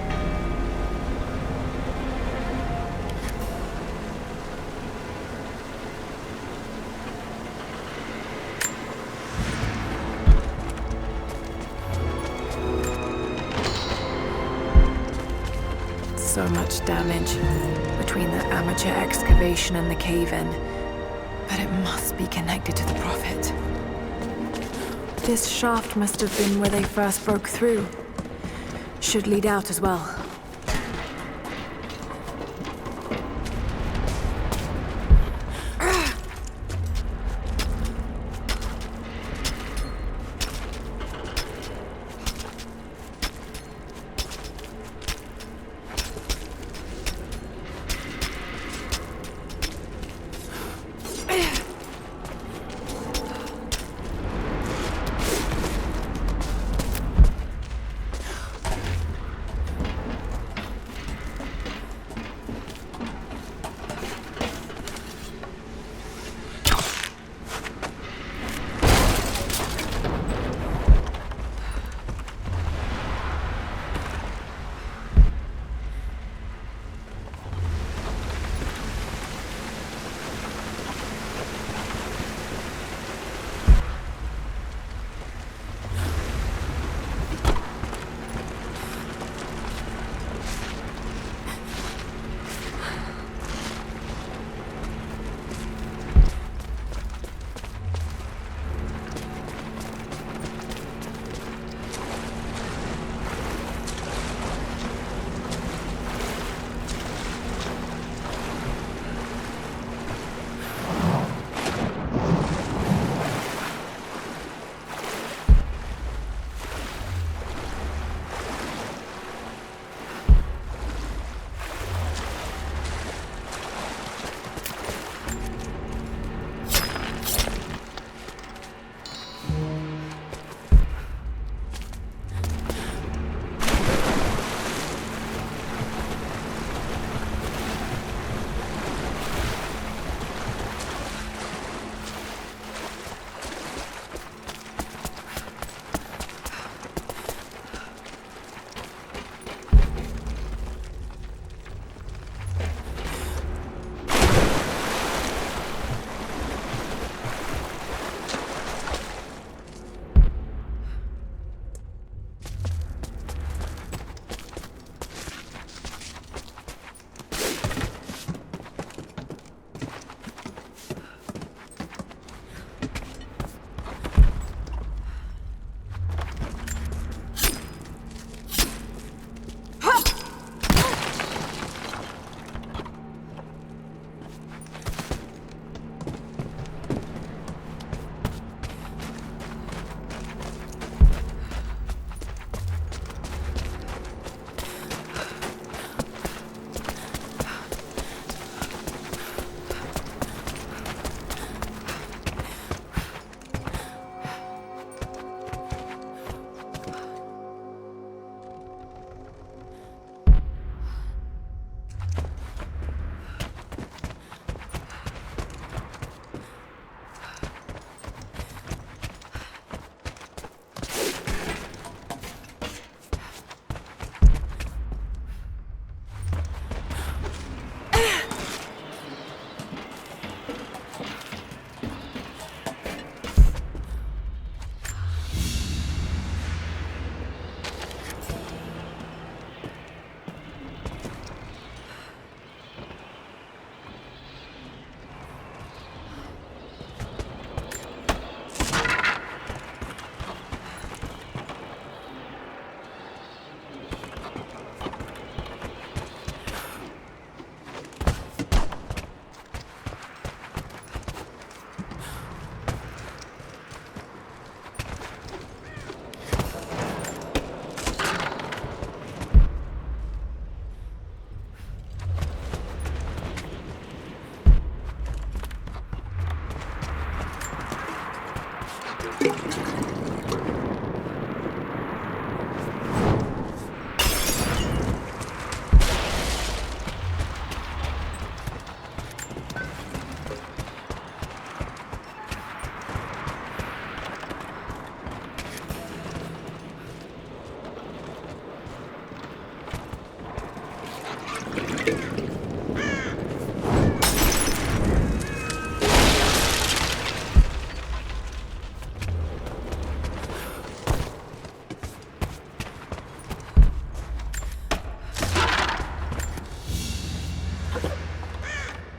So much damage between the amateur excavation and the cave-in. But it must be connected to the Prophet. This shaft must have been where they first broke through. Should lead out as well.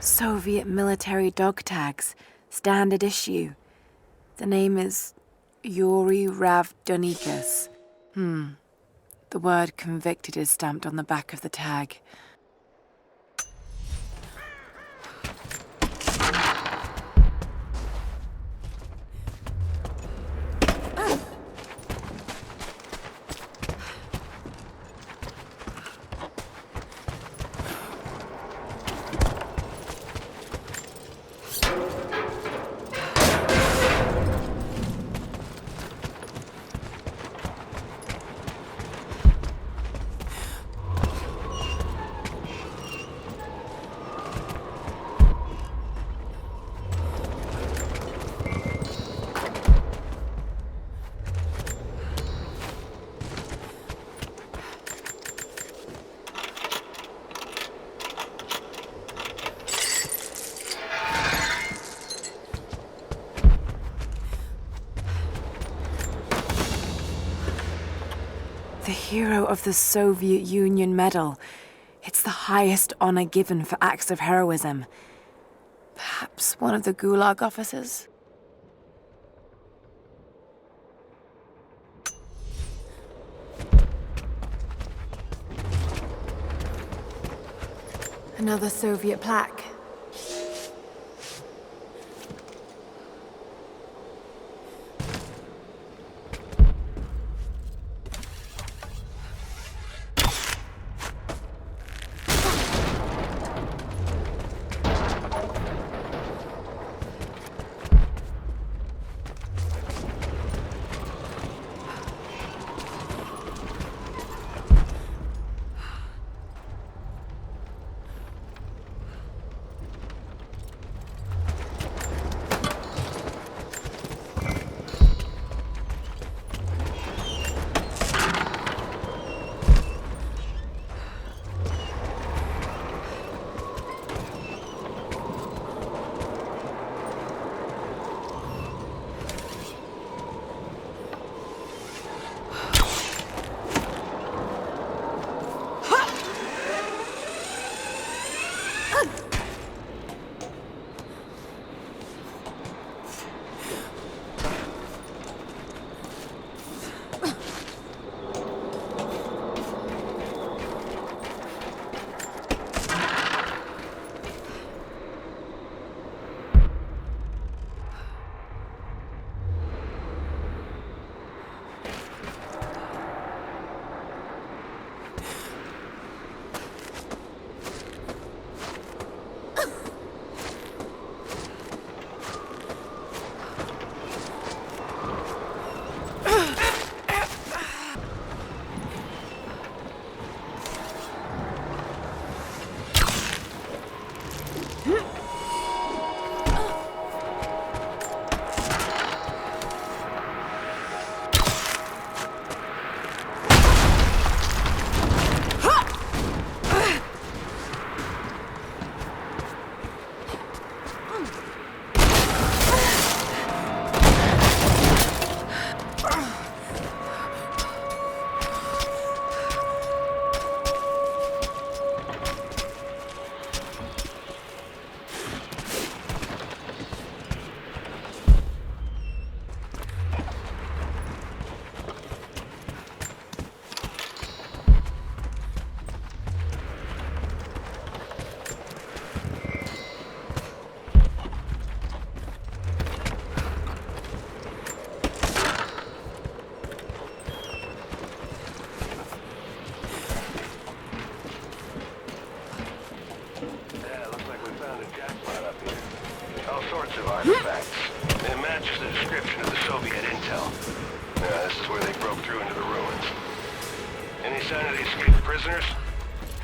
Soviet military dog tags, standard issue. The name is Yuri Ravdonikas. The word convicted is stamped on the back of the tag. The hero of the Soviet Union Medal. It's the highest honor given for acts of heroism. Perhaps one of the Gulag officers? Another Soviet plaque.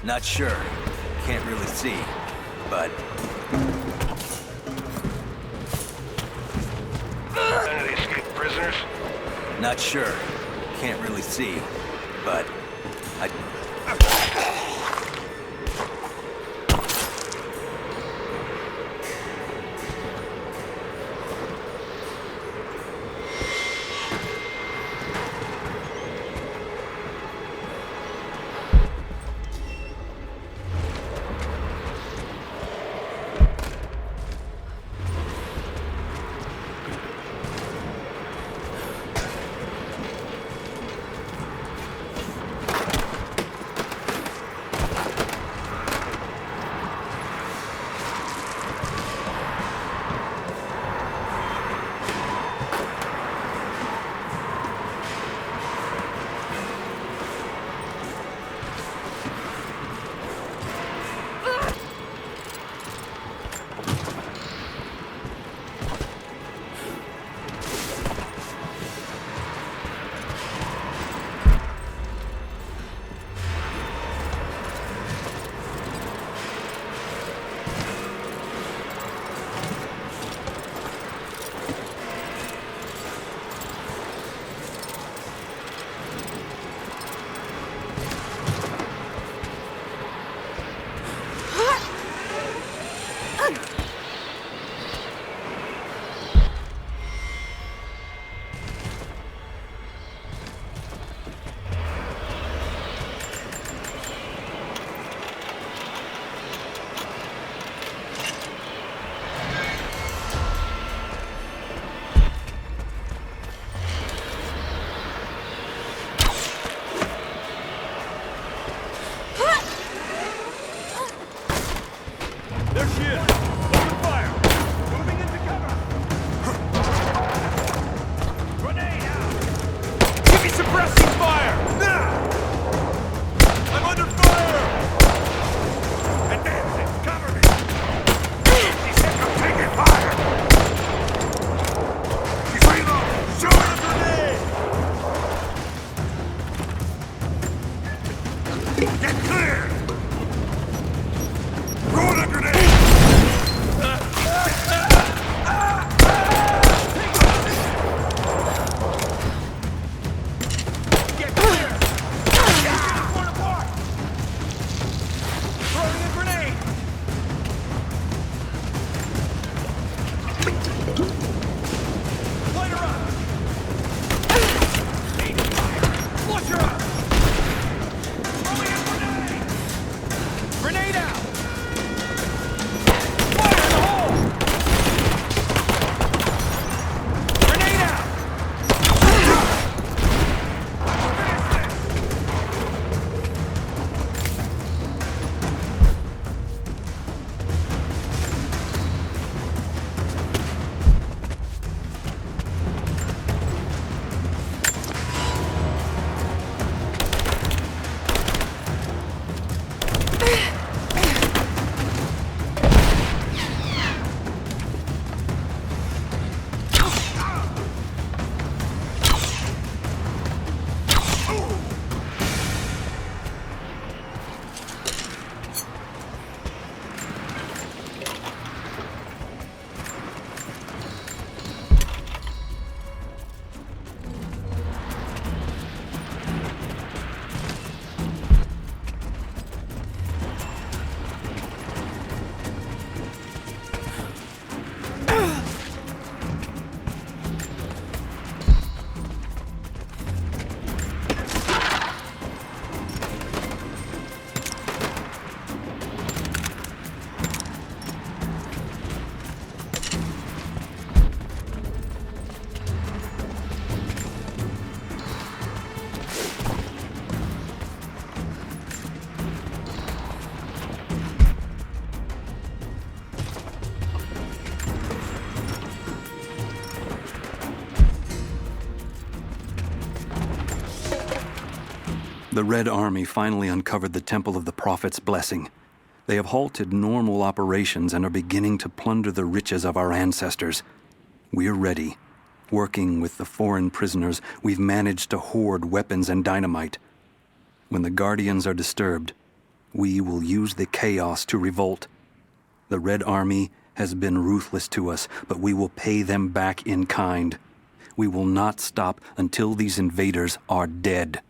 Not sure. Can't really see. But... Any escaped prisoners? Not sure. Can't really see. But... The Red Army finally uncovered the Temple of the Prophet's Blessing. They have halted normal operations and are beginning to plunder the riches of our ancestors. We're ready. Working with the foreign prisoners, we've managed to hoard weapons and dynamite. When the Guardians are disturbed, we will use the chaos to revolt. The Red Army has been ruthless to us, but we will pay them back in kind. We will not stop until these invaders are dead.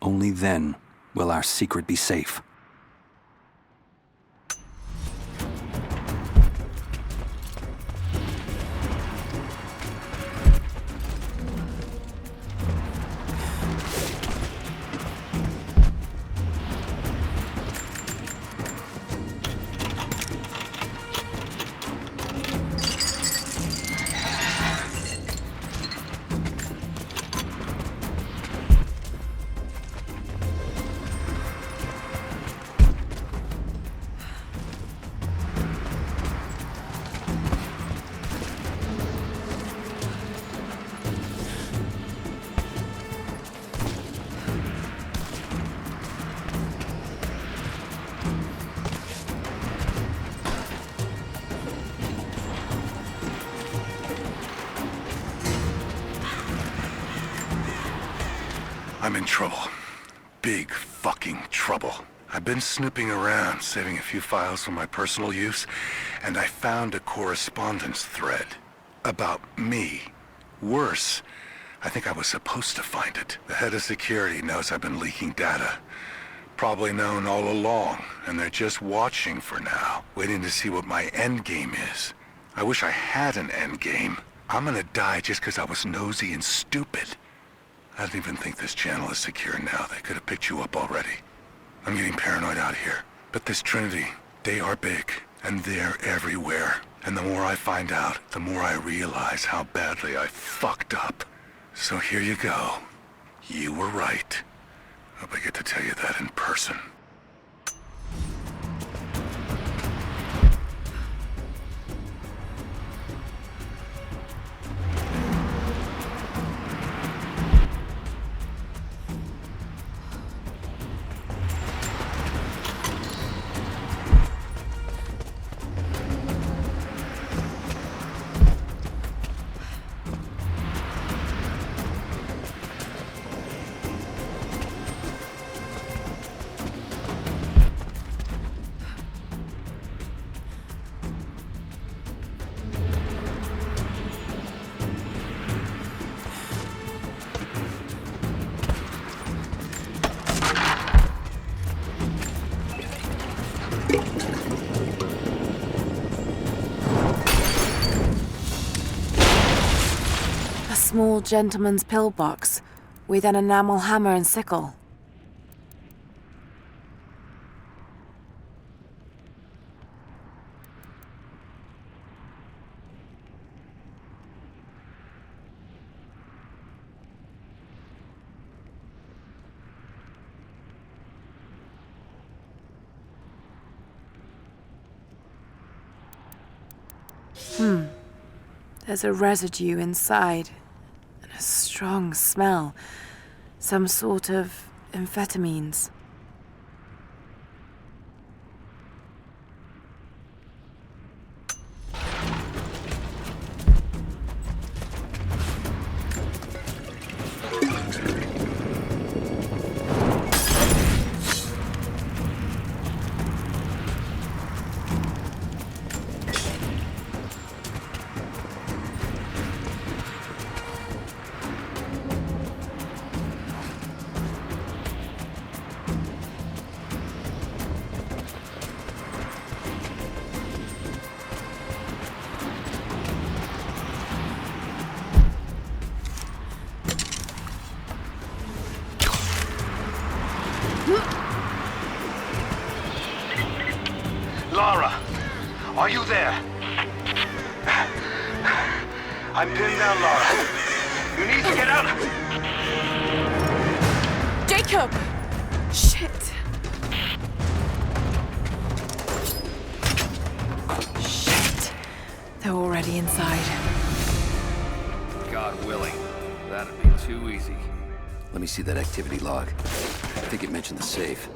Only then will our secret be safe. I'm in trouble. Big fucking trouble. I've been snooping around, saving a few files for my personal use, and I found a correspondence thread about me. Worse, I think I was supposed to find it. The head of security knows I've been leaking data, Probably known all along, and they're just watching for now, waiting to see what my endgame is. I wish I had an endgame. I'm gonna die just because I was nosy and stupid. I don't even think this channel is secure now. They could have picked you up already. I'm getting paranoid out here. But this Trinity, they are big, and they're everywhere. And the more I find out, the more I realize how badly I fucked up. So here you go. You were right. Hope I get to tell you that in person. Small gentleman's pillbox with an enamel hammer and sickle. There's a residue inside. A strong smell. Some sort of amphetamines. Lara, are you there? I'm pinned down, Lara. You need to get out. Jacob! Shit. Shit. They're already inside. God willing, that'd be too easy. Let me see that activity log. I think it mentioned the safe.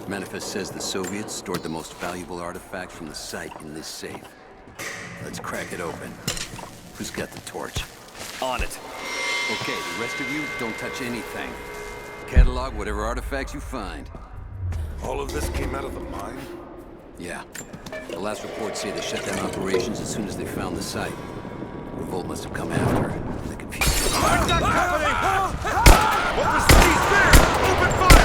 Manifest says the Soviets stored the most valuable artifacts from the site in this safe. Let's crack it open. Who's got the torch? On it. Okay, the rest of you, don't touch anything. Catalog whatever artifacts you find. All of this came out of the mine? Yeah. The last reports say they shut down operations as soon as they found the site. Revolt must have come after. The confusion. What's happening? What was there? Open fire!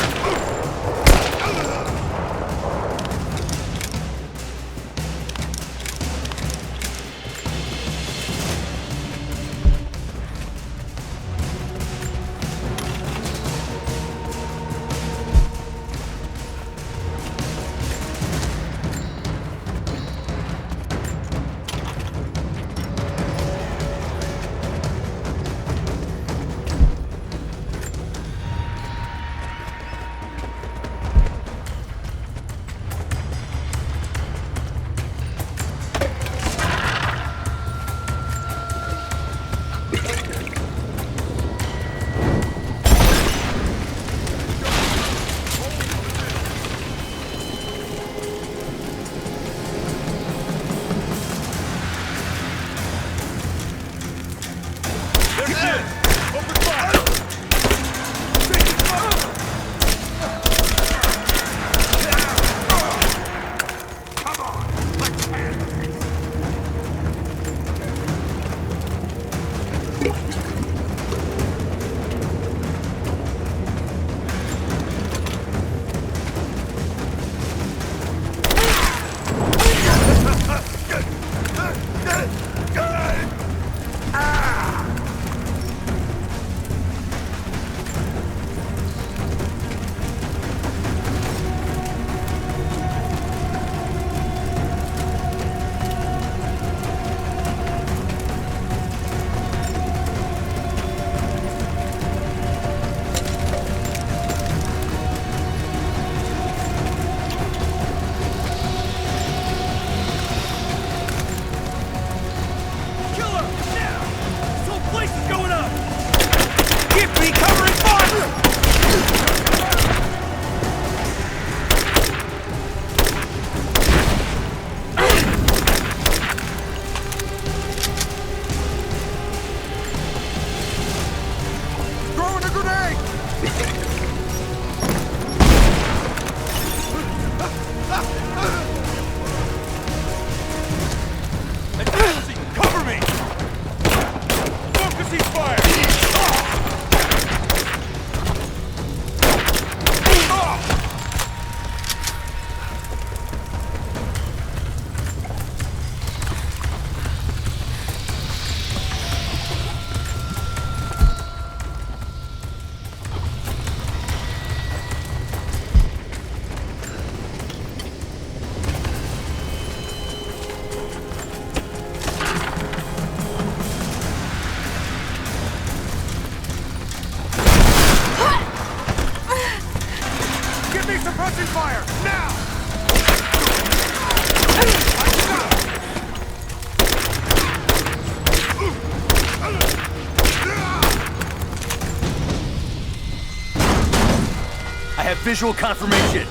visual confirmation.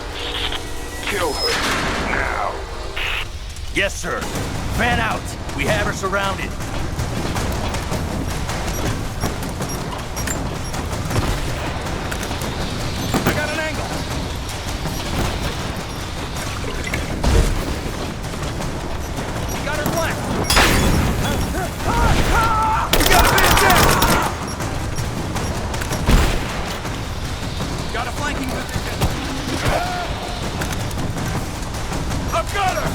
Kill her. Now. Yes, sir. Fan out. We have her surrounded. I got an angle. Got her flanked. We got a man down. Got a flanking position. I've got her.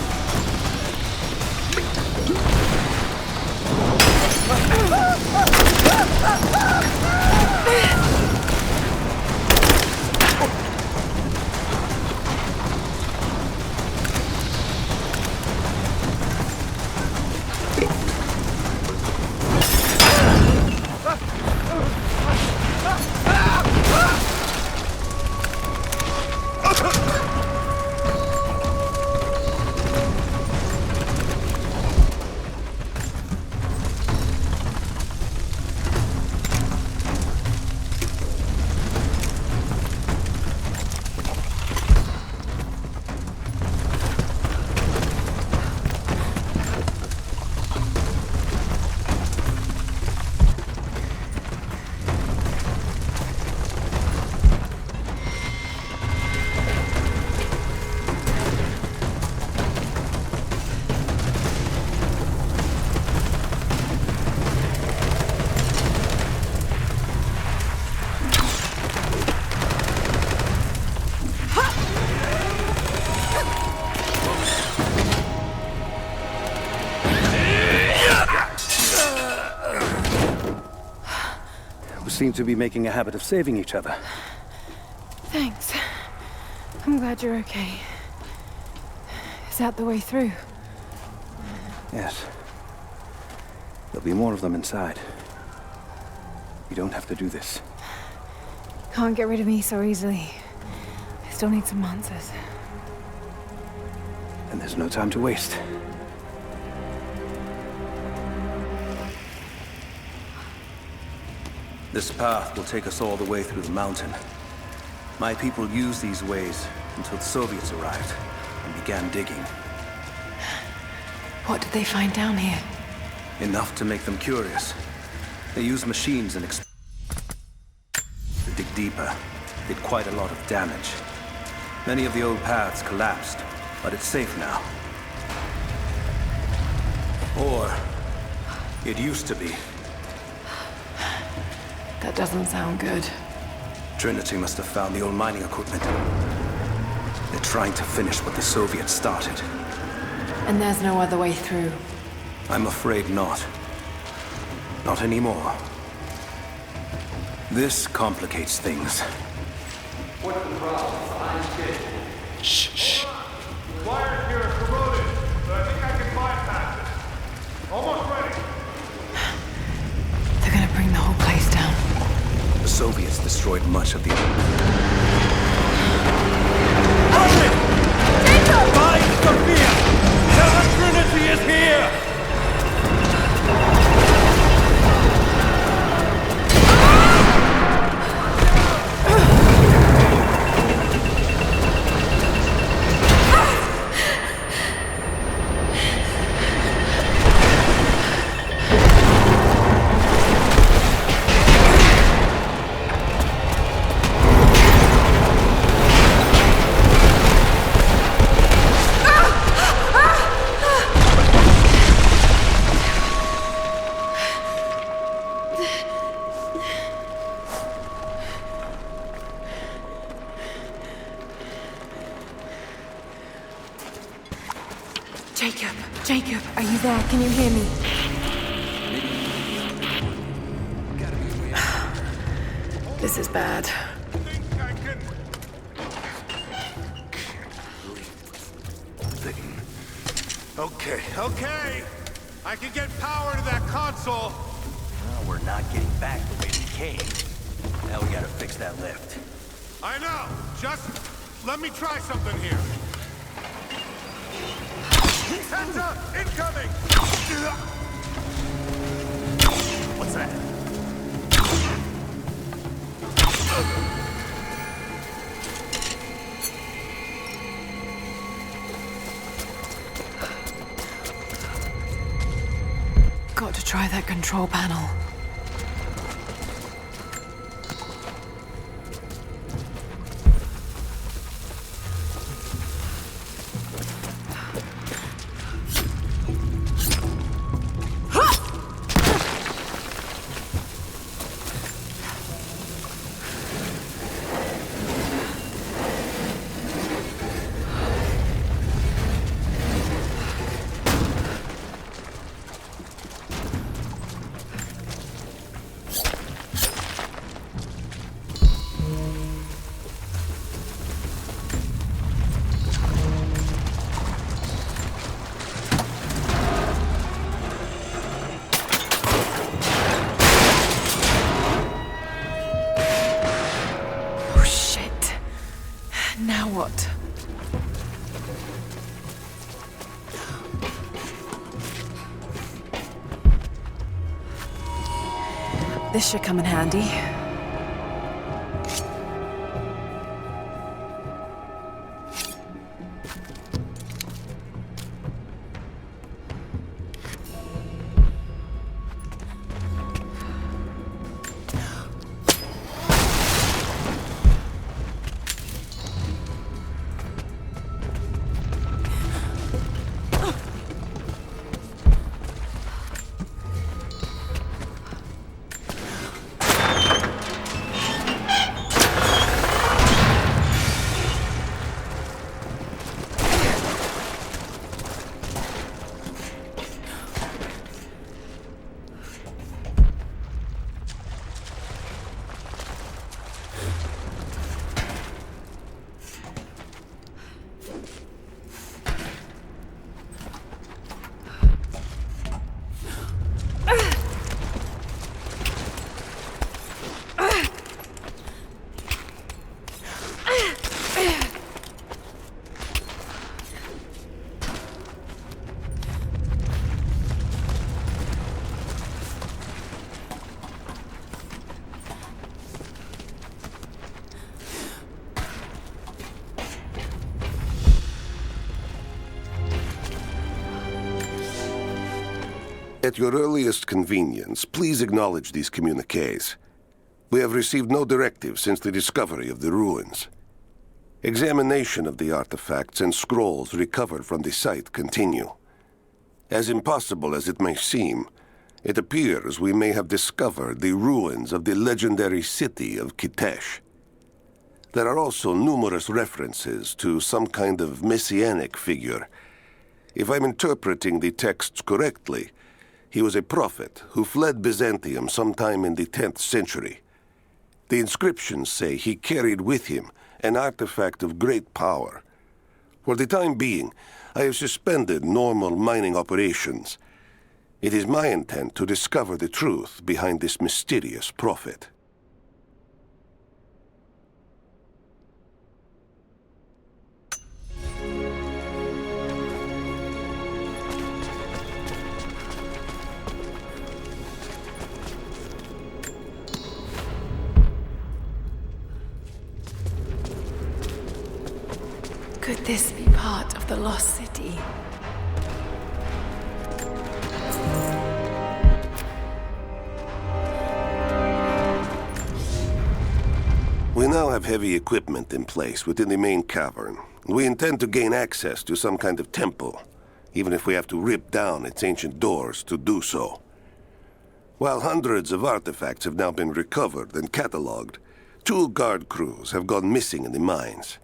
Seem to be making a habit of saving each other. Thanks. I'm glad you're okay. Is that the way through? Yes. There'll be more of them inside. You don't have to do this. Can't get rid of me so easily. I still need some answers. And there's no time to waste. This path will take us all the way through the mountain. My people used these ways until the Soviets arrived and began digging. What did they find down here? Enough to make them curious. They used machines and to dig deeper, did quite a lot of damage. Many of the old paths collapsed, but it's safe now. Or it used to be. That doesn't sound good. Trinity must have found the old mining equipment. They're trying to finish what the Soviets started. And there's no other way through. I'm afraid not. Not anymore. This complicates things. What's the problem? I'm dead. Shh. The wires here are corroded, but I think I can bypass it. Almost ready. They're gonna bring the whole place down. The Soviets destroyed much of the... Find Sophia! Tell her Trinity is here! Jacob, are you there? Can you hear me? This is bad. Okay. I can get power to that console. Well, we're not getting back the way we came. Now we gotta fix that lift. I know. Just let me try something here. Heads up! Incoming! What's that? Got to try that control panel. What? This should come in handy. At your earliest convenience, please acknowledge these communiques. We have received no directive since the discovery of the ruins. Examination of the artifacts and scrolls recovered from the site continue. As impossible as it may seem, it appears we may have discovered the ruins of the legendary city of Kitesh. There are also numerous references to some kind of messianic figure. If I'm interpreting the texts correctly, he was a prophet who fled Byzantium sometime in the 10th century. The inscriptions say he carried with him an artifact of great power. For the time being, I have suspended normal mining operations. It is my intent to discover the truth behind this mysterious prophet. Could this be part of the lost city? We now have heavy equipment in place within the main cavern. We intend to gain access to some kind of temple, even if we have to rip down its ancient doors to do so. While hundreds of artifacts have now been recovered and cataloged, 2 guard crews have gone missing in the mines.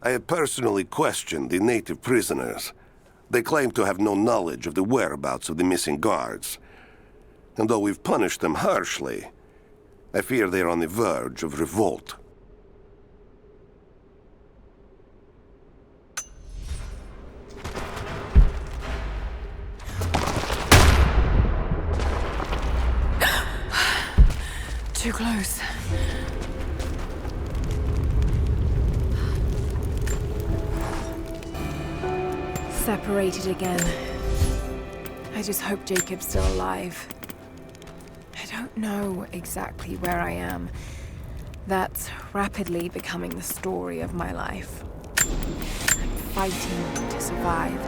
I have personally questioned the native prisoners. They claim to have no knowledge of the whereabouts of the missing guards. And though we've punished them harshly, I fear they are on the verge of revolt. Too close. Separated again. I just hope Jacob's still alive. I don't know exactly where I am. That's rapidly becoming the story of my life. I'm fighting to survive,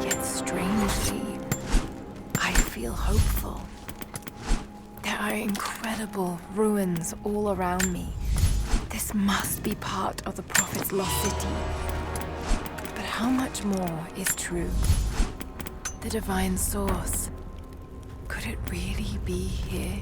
yet strangely, I feel feel hopeful. There are incredible ruins all around me. This must be part of the Prophet's lost city. But how much more is true? The divine source. Could it really be here?